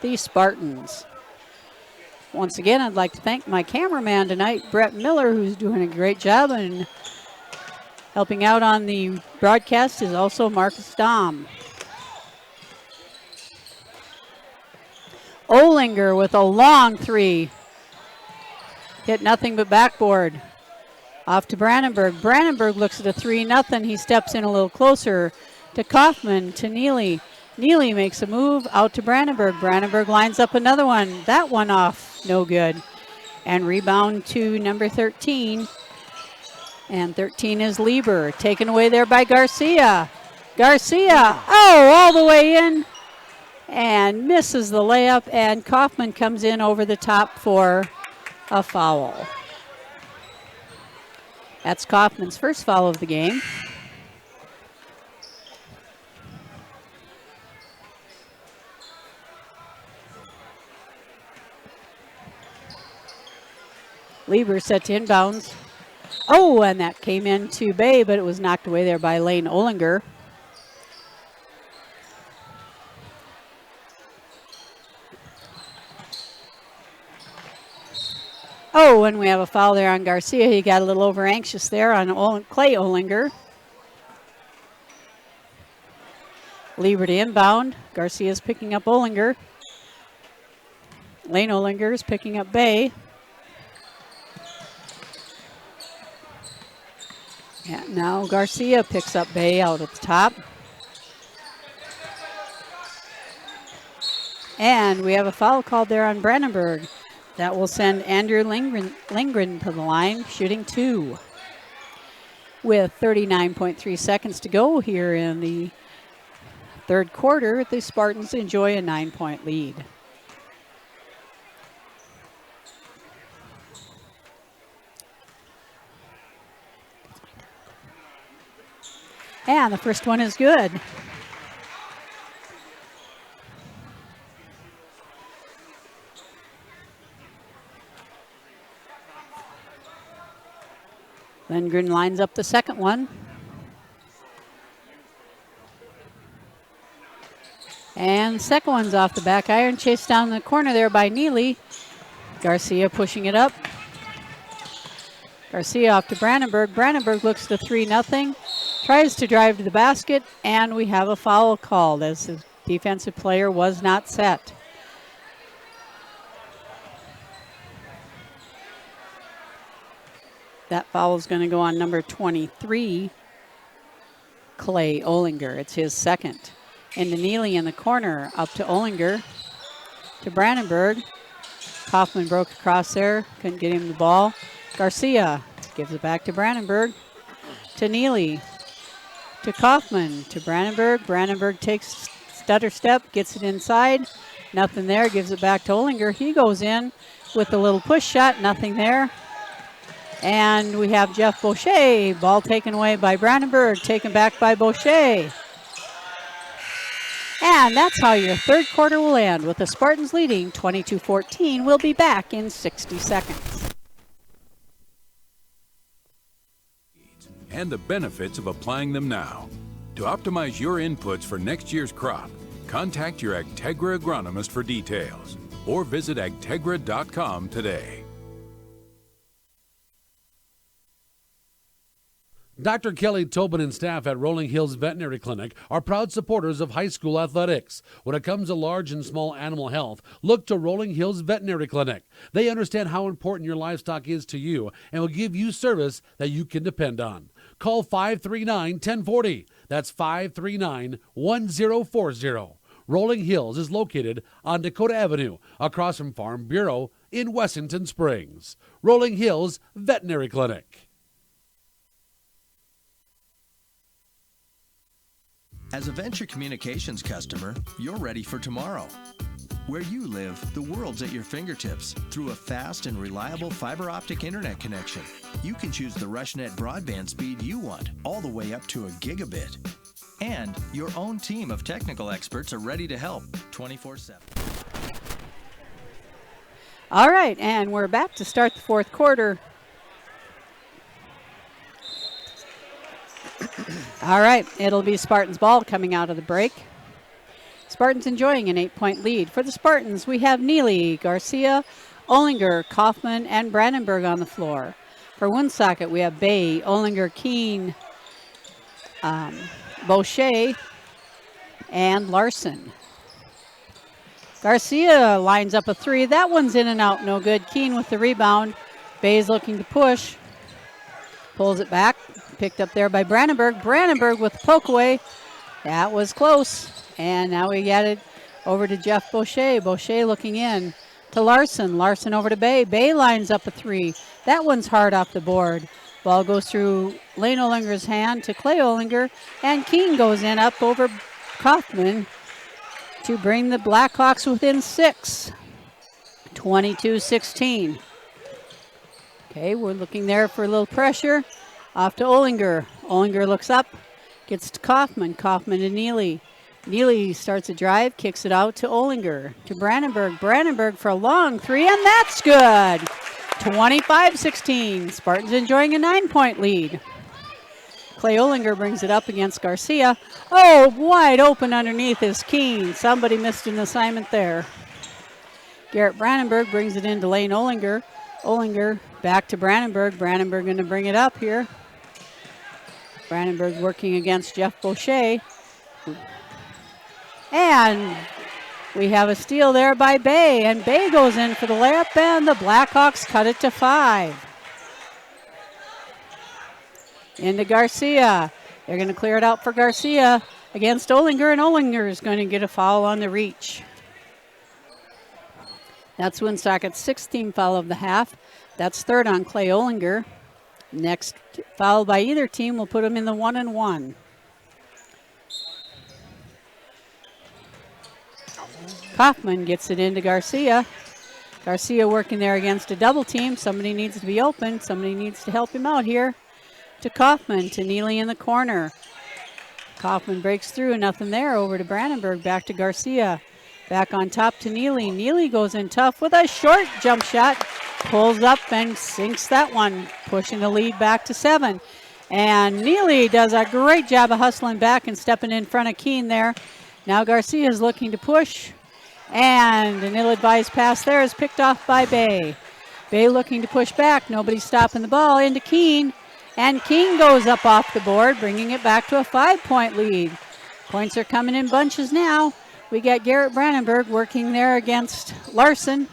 S1: the Spartans. Once again, I'd like to thank my cameraman tonight, Brett Miller, who's doing a great job, and helping out on the broadcast is also Marcus Dahm. Olinger with a long three. Hit nothing but backboard. Off to Brandenburg. Brandenburg looks at a 3-0. He steps in a little closer to Kaufman, to Neely. Neely makes a move out to Brandenburg. Brandenburg lines up another one. That one off, no good. And rebound to number 13. And 13 is Lieber. Taken away there by Garcia. Garcia, all the way in. And misses the layup. And Kaufman comes in over the top for a foul. That's Kaufman's first foul of the game. Lieber set to inbounds. Oh, and that came into Bay, but it was knocked away there by Lane Olinger. Oh, and we have a foul there on Garcia. He got a little over anxious there on Clay Olinger. Lieber to inbound. Garcia's picking up Olinger. Lane Olinger is picking up Bay. Yeah, now Garcia picks up Bay out at the top. And we have a foul called there on Brandenburg. That will send Andrew Lindgren to the line, shooting 2. With 39.3 seconds to go here in the third quarter, the Spartans enjoy a 9-point lead. And the first one is good. Lindgren lines up the second one. And the second one's off the back iron, chased down the corner there by Neely. Garcia pushing it up. Garcia off to Brandenburg. Brandenburg looks to 3-0. Tries to drive to the basket, and we have a foul called as the defensive player was not set. That foul is going to go on number 23, Clay Olinger. It's his second. Into Neely in the corner, up to Olinger, to Brandenburg. Kaufman broke across there, couldn't get him the ball. Garcia gives it back to Brandenburg, to Neely, to Kaufman, to Brandenburg. Brandenburg takes stutter step, gets it inside. Nothing there, gives it back to Olinger. He goes in with a little push shot, nothing there. And we have Jeff Boucher, ball taken away by Brandenburg, taken back by Boucher. And that's how your third quarter will end, with the Spartans leading 22-14. We'll be back in 60 seconds.
S7: And the benefits of applying them now. To optimize your inputs for next year's crop, contact your Agtegra agronomist for details or visit agtegra.com today.
S2: Dr. Kelly Tobin and staff at Rolling Hills Veterinary Clinic are proud supporters of high school athletics. When it comes to large and small animal health, look to Rolling Hills Veterinary Clinic. They understand how important your livestock is to you and will give you service that you can depend on. Call 539-1040. That's 539-1040. Rolling Hills is located on Dakota Avenue, across from Farm Bureau in Wessington Springs. Rolling Hills Veterinary Clinic.
S3: As a Venture Communications customer, you're ready for tomorrow. Where you live, the world's at your fingertips through a fast and reliable fiber optic internet connection. You can choose the RushNet broadband speed you want, all the way up to a gigabit. And your own team of technical experts are ready to help 24/7.
S1: All right, and we're back to start the fourth quarter. All right, it'll be Spartans ball coming out of the break. Spartans enjoying an 8-point lead. For the Spartans, we have Neely, Garcia, Ollinger, Kaufman, and Brandenburg on the floor. For Woonsocket, we have Bay, Ollinger, Keene, Boucher, and Larson. Garcia lines up a three. That one's in and out, no good. Keene with the rebound. Bay's looking to push. Pulls it back. Picked up there by Brandenburg. Brandenburg with the poke away. That was close. And now we got it over to Jeff Boucher. Boucher looking in to Larson. Larson over to Bay. Bay lines up a three. That one's hard off the board. Ball goes through Lane Ollinger's hand to Clay Ollinger. And Keene goes in up over Kaufman to bring the Blackhawks within 6. 22-16. Okay, we're looking there for a little pressure. Off to Ollinger. Ollinger looks up, gets to Kaufman. Kaufman to Neely. Neely starts a drive, kicks it out to Ollinger. To Brandenburg. Brandenburg for a long three, and that's good. 25-16. Spartans enjoying a 9-point lead. Clay Ollinger brings it up against Garcia. Oh, wide open underneath is Keene. Somebody missed an assignment there. Garrett Brandenburg brings it into Lane Ollinger. Ollinger back to Brandenburg. Brandenburg going to bring it up here. Brandenburg working against Jeff Boucher. And we have a steal there by Bay. And Bay goes in for the layup, and the Blackhawks cut it to 5. Into Garcia. They're going to clear it out for Garcia against Ollinger, and Ollinger is going to get a foul on the reach. That's Woonsocket's 6th team foul of the half. That's third on Clay Ollinger. Next foul by either team will put them in the 1-and-1. Kaufman gets it into Garcia. Garcia working there against a double team. Somebody needs to be open. Somebody needs to help him out here. To Kaufman, to Neely in the corner. Kaufman breaks through, nothing there. Over to Brandenburg, back to Garcia. Back on top to Neely. Neely goes in tough with a short jump shot. Pulls up and sinks that one, pushing the lead back to 7. And Neely does a great job of hustling back and stepping in front of Keene there. Now Garcia is looking to push. And an ill-advised pass there is picked off by Bay. Bay looking to push back. Nobody stopping the ball into Keene. And Keene goes up off the board, bringing it back to a 5-point lead. Points are coming in bunches now. We got Garrett Brandenburg working there against Larson.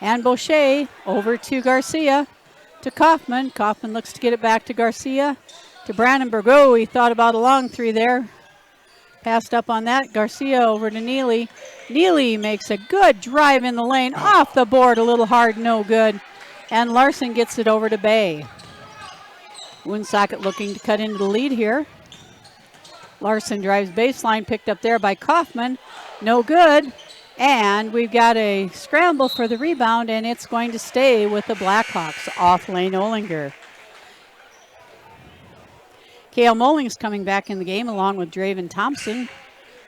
S1: And Boucher over to Garcia, to Kaufman. Kaufman looks to get it back to Garcia, to Brandenburg. Oh, he thought about a long three there. Passed up on that. Garcia over to Neely. Neely makes a good drive in the lane. Off the board, a little hard, no good. And Larson gets it over to Bay. Woonsocket looking to cut into the lead here. Larson drives baseline, picked up there by Kaufman. No good. And we've got a scramble for the rebound, and it's going to stay with the Blackhawks off Lane Ollinger. Cale Molling's coming back in the game along with Draven Thompson.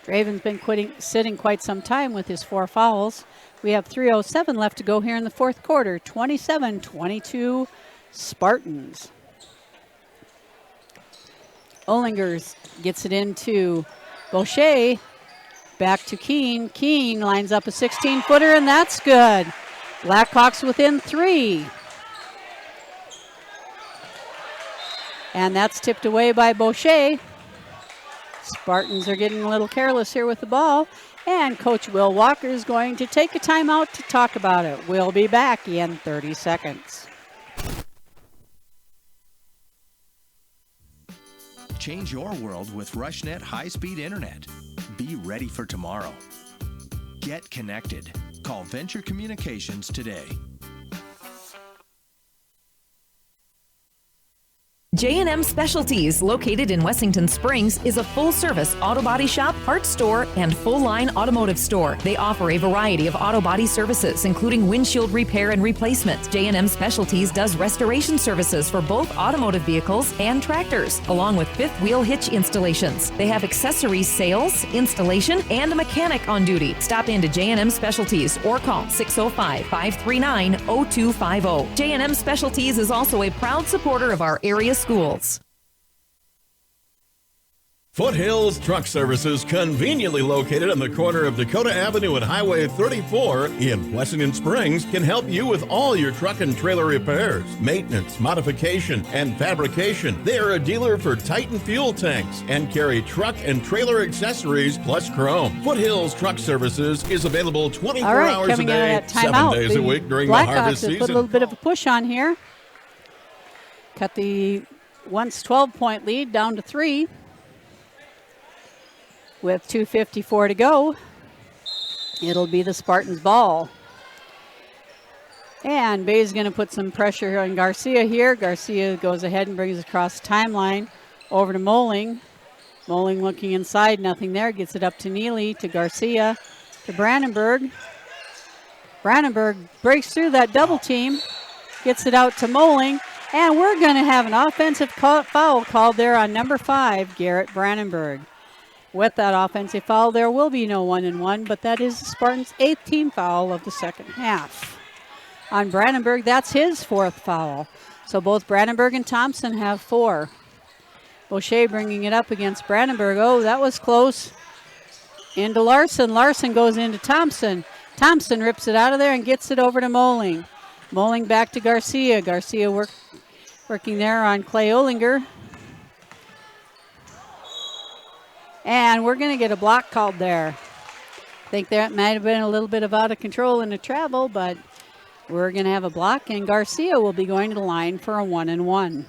S1: Draven's been sitting quite some time with his 4 fouls. We have 3:07 left to go here in the fourth quarter. 27-22 Spartans. Ollinger gets it into Boucher. Back to Keene. Keene lines up a 16-footer, and that's good. Blackhawks within 3. And that's tipped away by Boucher. Spartans are getting a little careless here with the ball. And Coach Will Walker is going to take a timeout to talk about it. We'll be back in 30 seconds.
S3: Change your world with RushNet high-speed internet. Be ready for tomorrow. Get connected. Call Venture Communications today.
S4: J&M Specialties, located in Wessington Springs, is a full-service auto body shop, parts store, and full-line automotive store. They offer a variety of auto body services, including windshield repair and replacement. J&M Specialties does restoration services for both automotive vehicles and tractors, along with fifth-wheel hitch installations. They have accessories sales, installation, and a mechanic on duty. Stop into J&M Specialties or call 605-539-0250. J&M Specialties is also a proud supporter of our area schools.
S5: Foothills Truck Services, conveniently located on the corner of Dakota Avenue and Highway 34 in Wessington Springs, can help you with all your truck and trailer repairs, maintenance, modification, and fabrication. They are a dealer for Titan fuel tanks and carry truck and trailer accessories plus chrome. Foothills Truck Services is available 24 hours a day, 7 days a week during the harvest season.
S1: Put a little bit of a push on here. Cut the once 12-point lead down to 3. With 2:54 to go, it'll be the Spartans' ball. And Bay's going to put some pressure on Garcia here. Garcia goes ahead and brings it across the timeline over to Moling. Moling looking inside, nothing there. Gets it up to Neely, to Garcia, to Brandenburg. Brandenburg breaks through that double team, gets it out to Moling, and we're going to have an offensive foul called there on number 5, Garrett Brandenburg. With that offensive foul, there will be no 1-and-1, but that is the Spartans' 8th team foul of the second half. On Brandenburg, that's his 4th foul. So both Brandenburg and Thompson have 4. Boucher bringing it up against Brandenburg. Oh, that was close. Into Larson. Larson goes into Thompson. Thompson rips it out of there and gets it over to Moling. Moling back to Garcia. Garcia working there on Clay Olinger. And we're going to get a block called there. I think that might have been a little bit of out of control in the travel, but we're going to have a block, and Garcia will be going to the line for a 1-and-1.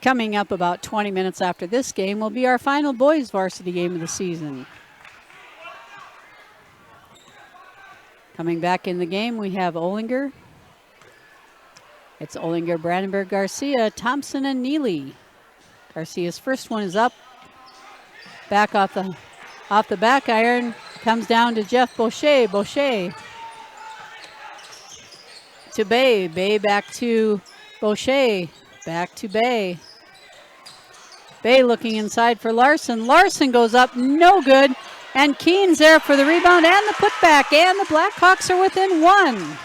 S1: Coming up about 20 minutes after this game will be our final boys varsity game of the season. Coming back in the game, we have Olinger. It's Olinger, Brandenburg, Garcia, Thompson, and Neely. Garcia's first one is up. Back off the back iron. Comes down to Jeff Boucher. Boucher to Bay. Bay back to Boucher. Back to Bay. Bay looking inside for Larson. Larson goes up, no good. And Keen's there for the rebound and the putback. And the Blackhawks are within 1.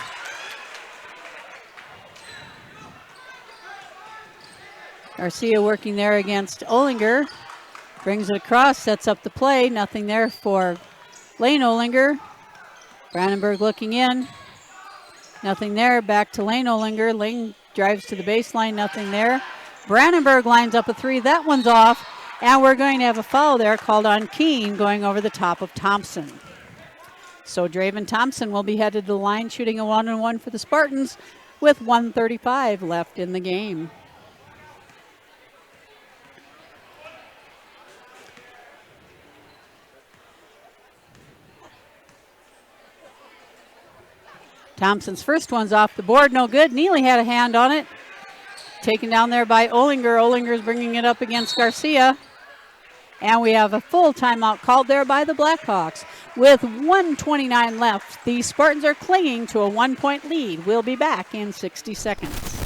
S1: Garcia working there against Olinger. Brings it across, sets up the play. Nothing there for Lane Olinger. Brandenburg looking in. Nothing there. Back to Lane Olinger. Lane drives to the baseline. Nothing there. Brandenburg lines up a 3. That one's off. And we're going to have a foul there called on Keene going over the top of Thompson. So Draven Thompson will be headed to the line shooting a 1-and-1 for the Spartans with 1:35 left in the game. Thompson's first one's off the board, no good. Neely had a hand on it. Taken down there by Olinger. Olinger's bringing it up against Garcia. And we have a full timeout called there by the Blackhawks. With 1:29 left, the Spartans are clinging to a 1-point lead. We'll be back in 60 seconds.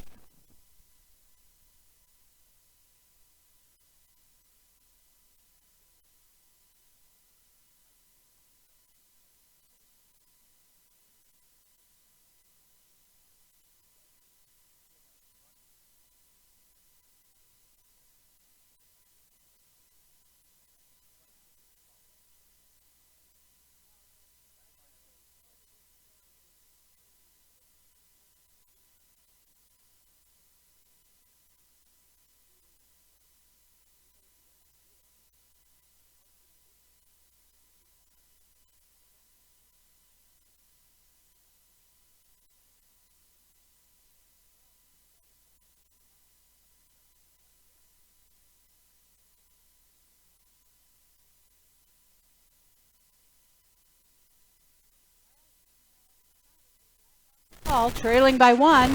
S1: Trailing by 1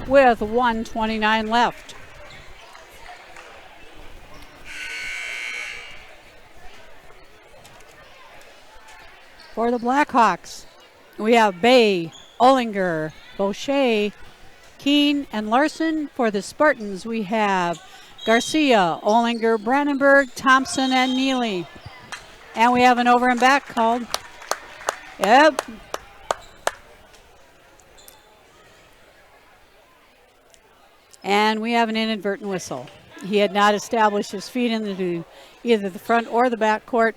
S1: with 1:29 left. For the Blackhawks, we have Bay, Olinger, Boucher, Keene, and Larson. For the Spartans, we have Garcia, Olinger, Brandenburg, Thompson, and Neely. And we have an over and back called. Yep. And we have an inadvertent whistle. He had not established his feet into either the front or the back court.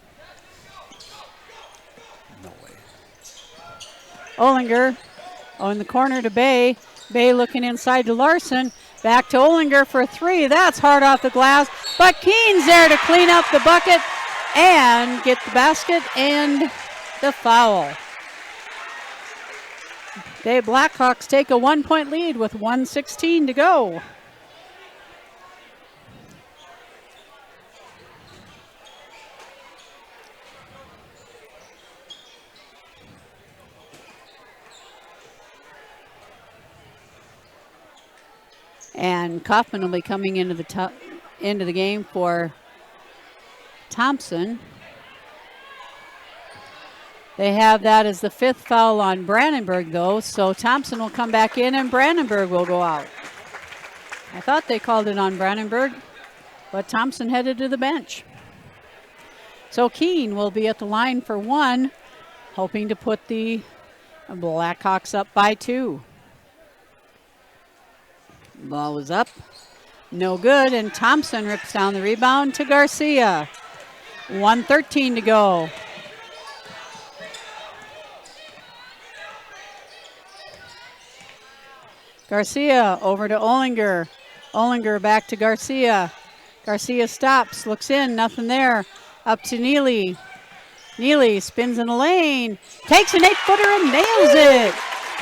S2: No way.
S1: Olinger in the corner to Bay. Bay looking inside to Larson. Back to Olinger for 3. That's hard off the glass. But Keen's there to clean up the bucket and get the basket and the foul. The Blackhawks take a 1-point lead with 1:16 to go. And Kaufman will be coming into the game for Thompson. They have that as the 5th foul on Brandenburg, though, so Thompson will come back in and Brandenburg will go out. I thought they called it on Brandenburg, but Thompson headed to the bench. So Keene will be at the line for 1, hoping to put the Blackhawks up by 2. Ball is up. No good, and Thompson rips down the rebound to Garcia. 1:13 to go. Garcia over to Olinger. Olinger back to Garcia. Garcia stops, looks in, nothing there. Up to Neely. Neely spins in the lane, takes an 8-footer and nails it.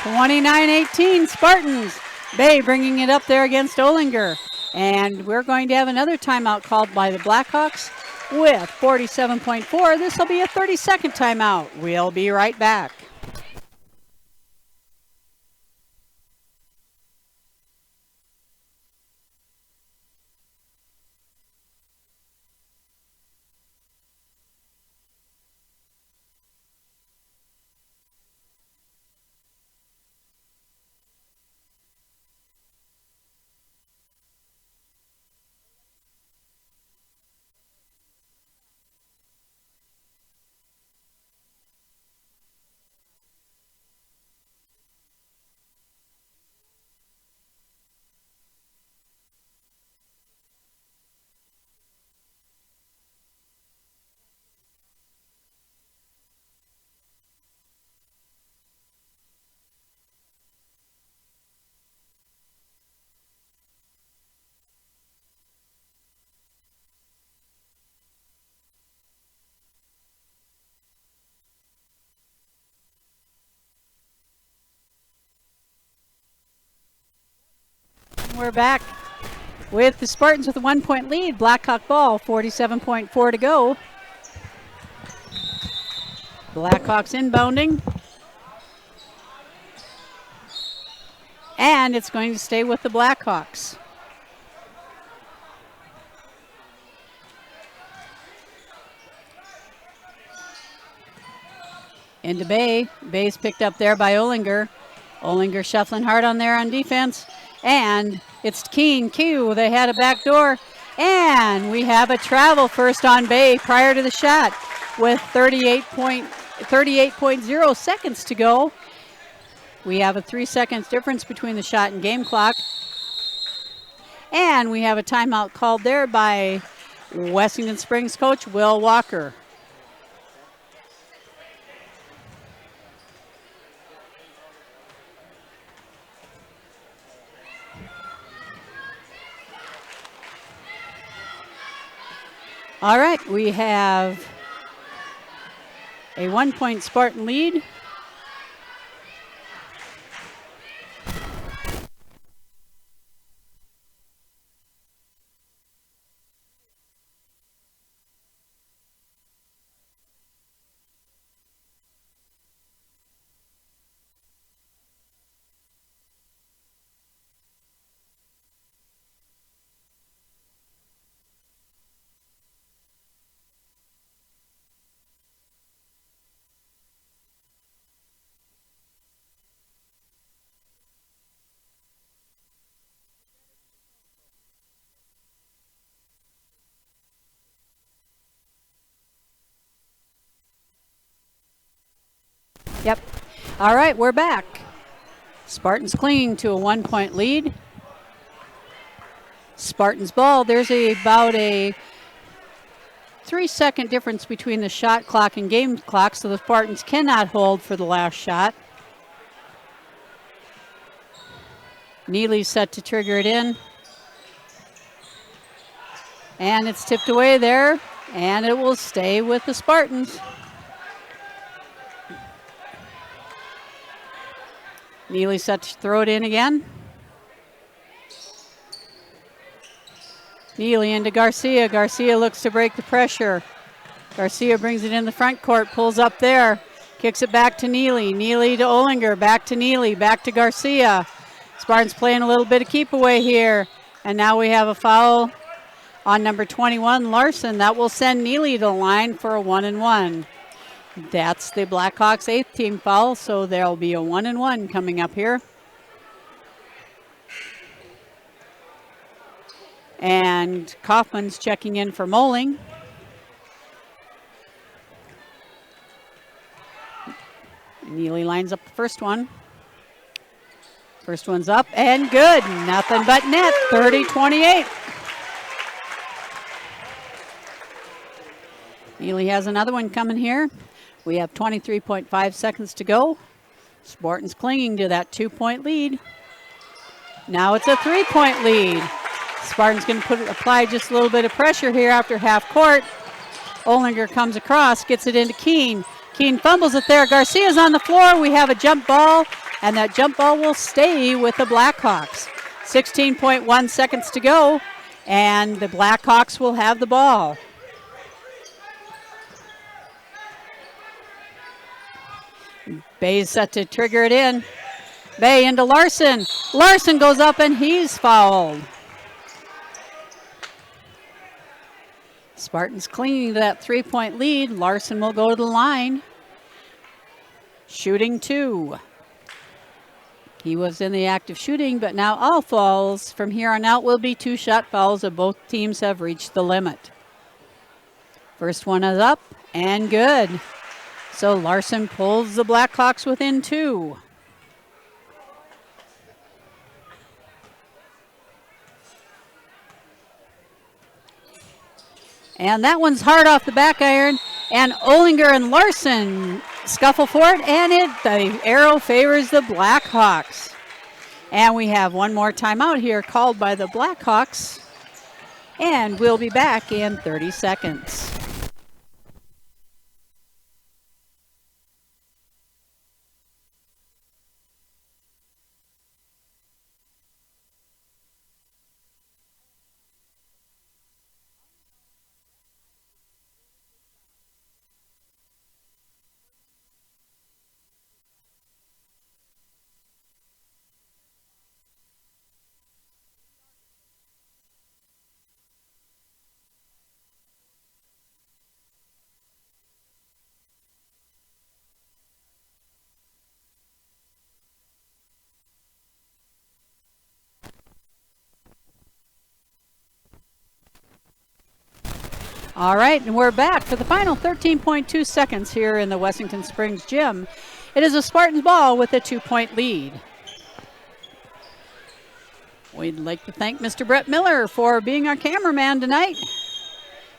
S1: 29-18 Spartans. Bay bringing it up there against Olinger. And we're going to have another timeout called by the Blackhawks with 47.4. This will be a 30-second timeout. We'll be right back. We're back with the Spartans with a 1-point lead. Blackhawk ball, 47.4 to go. Blackhawks inbounding. And it's going to stay with the Blackhawks. Into Bay. Bay's picked up there by Olinger. Olinger shuffling hard on there on defense. And it's Keene. Q, they had a back door. And we have a travel first on Bay prior to the shot with 38.0 seconds to go. We have a 3 seconds difference between the shot and game clock. And we have a timeout called there by Wessington Springs coach Will Walker. All right, we have a 1-point Spartan lead. Yep. All right, we're back. Spartans clinging to a 1-point lead. Spartans ball. There's about a 3-second difference between the shot clock and game clock, so the Spartans cannot hold for the last shot. Neely's set to trigger it in. And it's tipped away there, and it will stay with the Spartans. Neely set to throw it in again. Neely into Garcia. Garcia looks to break the pressure. Garcia brings it in the front court, pulls up there, kicks it back to Neely. Neely to Olinger, back to Neely, back to Garcia. Spartans playing a little bit of keep away here. And now we have a foul on number 21, Larson. That will send Neely to the line for a 1-and-1. That's the Blackhawks' 8th team foul, so there'll be a 1-and-1 coming up here. And Kaufman's checking in for Moling. Neely lines up the first one. First one's up and good. Nothing but net, 30-28. Neely has another one coming here. We have 23.5 seconds to go. Spartans clinging to that 2-point lead. Now it's a 3-point lead. Spartans going to apply just a little bit of pressure here after half court. Olinger comes across, gets it into Keene. Keene fumbles it there. Garcia's on the floor. We have a jump ball, and that jump ball will stay with the Blackhawks. 16.1 seconds to go, and the Blackhawks will have the ball. Bay's set to trigger it in. Bay into Larson. Larson goes up and he's fouled. Spartans clinging to that 3-point lead. Larson will go to the line. Shooting 2. He was in the act of shooting, but now all fouls from here on out will be 2-shot fouls, and both teams have reached the limit. First one is up and good. So Larson pulls the Blackhawks within 2. And that one's hard off the back iron. And Olinger and Larson scuffle for it, and the arrow favors the Blackhawks. And we have one more timeout here called by the Blackhawks. And we'll be back in 30 seconds. All right, and we're back for the final 13.2 seconds here in the Wessington Springs gym. It is a Spartans ball with a 2-point lead. We'd like to thank Mr. Brett Miller for being our cameraman tonight.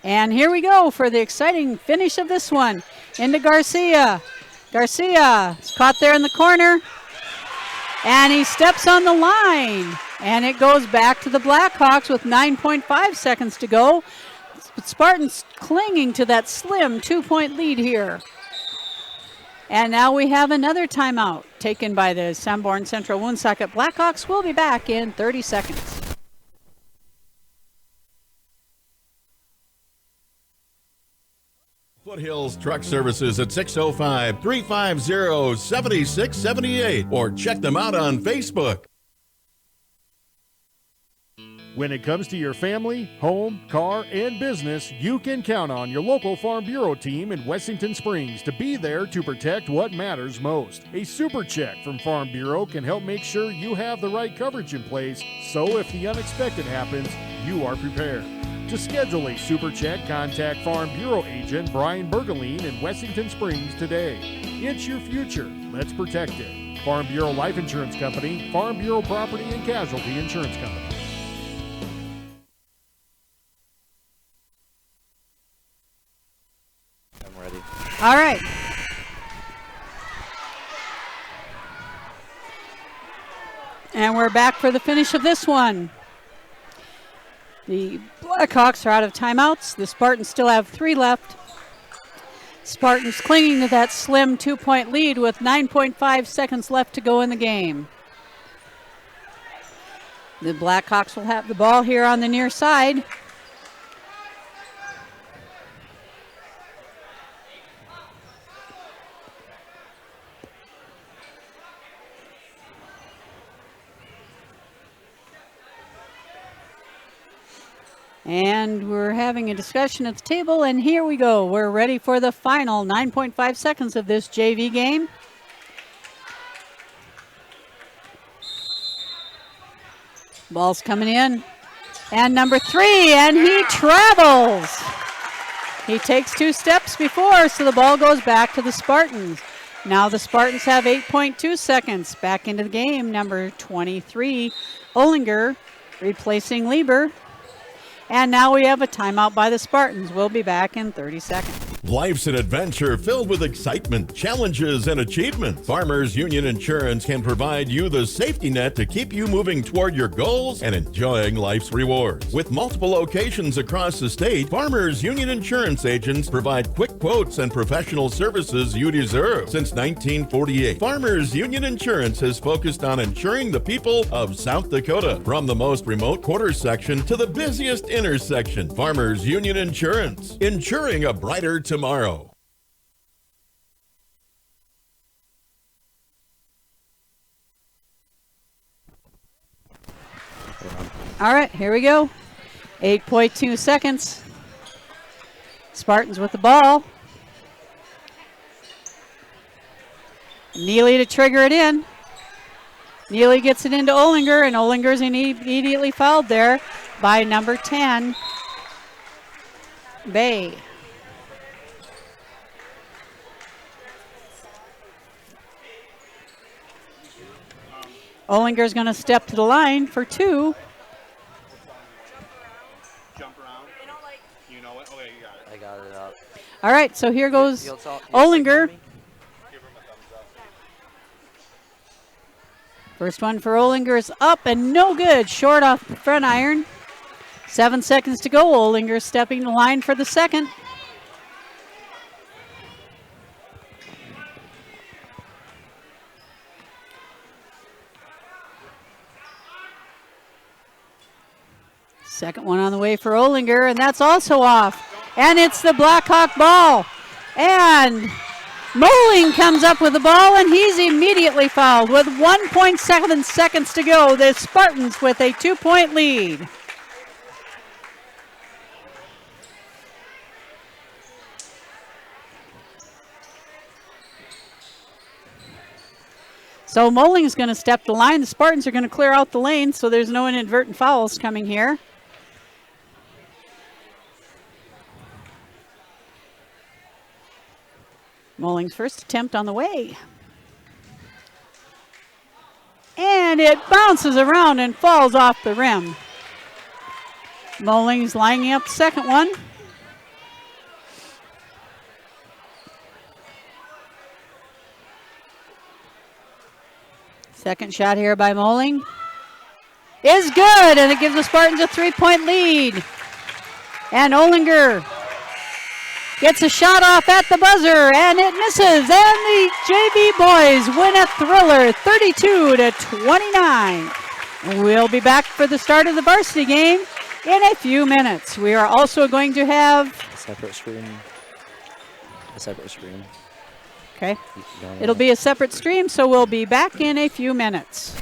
S1: And here we go for the exciting finish of this one. Into Garcia. Garcia is caught there in the corner. And he steps on the line. And it goes back to the Blackhawks with 9.5 seconds to go. Spartans clinging to that slim 2-point lead here. And now we have another timeout taken by the Sanborn Central Woonsocket Blackhawks. We'll be back in 30 seconds.
S5: Foothills Truck Services at 605-350-7678 or check them out on Facebook.
S6: When it comes to your family, home, car, and business, you can count on your local Farm Bureau team in Wessington Springs to be there to protect what matters most. A super check from Farm Bureau can help make sure you have the right coverage in place, so if the unexpected happens, you are prepared. To schedule a super check, contact Farm Bureau agent Brian Bergeline in Wessington Springs today. It's your future. Let's protect it. Farm Bureau Life Insurance Company, Farm Bureau Property and Casualty Insurance Company.
S1: All right. And we're back for the finish of this one. The Blackhawks are out of timeouts. The Spartans still have 3 left. Spartans clinging to that slim 2-point lead with 9.5 seconds left to go in the game. The Blackhawks will have the ball here on the near side. And we're having a discussion at the table, and here we go. We're ready for the final 9.5 seconds of this JV game. Ball's coming in. And number 3, and he travels. He takes 2 steps before, so the ball goes back to the Spartans. Now the Spartans have 8.2 seconds. Back into the game, number 23, Olinger, replacing Lieber. And now we have a timeout by the Spartans. We'll be back in 30 seconds.
S5: Life's an adventure filled with excitement, challenges, and achievements. Farmers Union Insurance can provide you the safety net to keep you moving toward your goals and enjoying life's rewards. With multiple locations across the state, Farmers Union Insurance agents provide quick quotes and professional services you deserve. Since 1948, Farmers Union Insurance has focused on insuring the people of South Dakota. From the most remote quarter section to the busiest intersection, Farmers Union Insurance, insuring a brighter tomorrow.
S1: All right, here we go. 8.2 seconds. Spartans with the ball. Neely to trigger it in. Neely gets it into Olinger, and Olinger's immediately fouled there by number 10, Bay. Olinger's going to step to the line for 2.
S8: Jump around. You know it? Okay, you got it.
S9: I got it up.
S1: All right, so here goes Olinger. First one for Olinger is up and no good. Short off the front iron. 7 seconds to go. Olinger stepping the line for the second. Second one on the way for Olinger, and that's also off. And it's the Blackhawk ball. And Moling comes up with the ball, and he's immediately fouled with 1.7 seconds to go. The Spartans with a 2-point lead. So Moling's going to step the line. The Spartans are going to clear out the lane, so there's no inadvertent fouls coming here. Moling's first attempt on the way. And it bounces around and falls off the rim. Moling's lining up the second one. Second shot here by Moling is good, and it gives the Spartans a 3-point lead. And Olinger gets a shot off at the buzzer, and it misses. And the JV boys win a thriller, 32-29. We'll be back for the start of the varsity game in a few minutes. We are also going to have
S9: A separate stream.
S1: Okay. It'll be a separate stream, so we'll be back in a few minutes.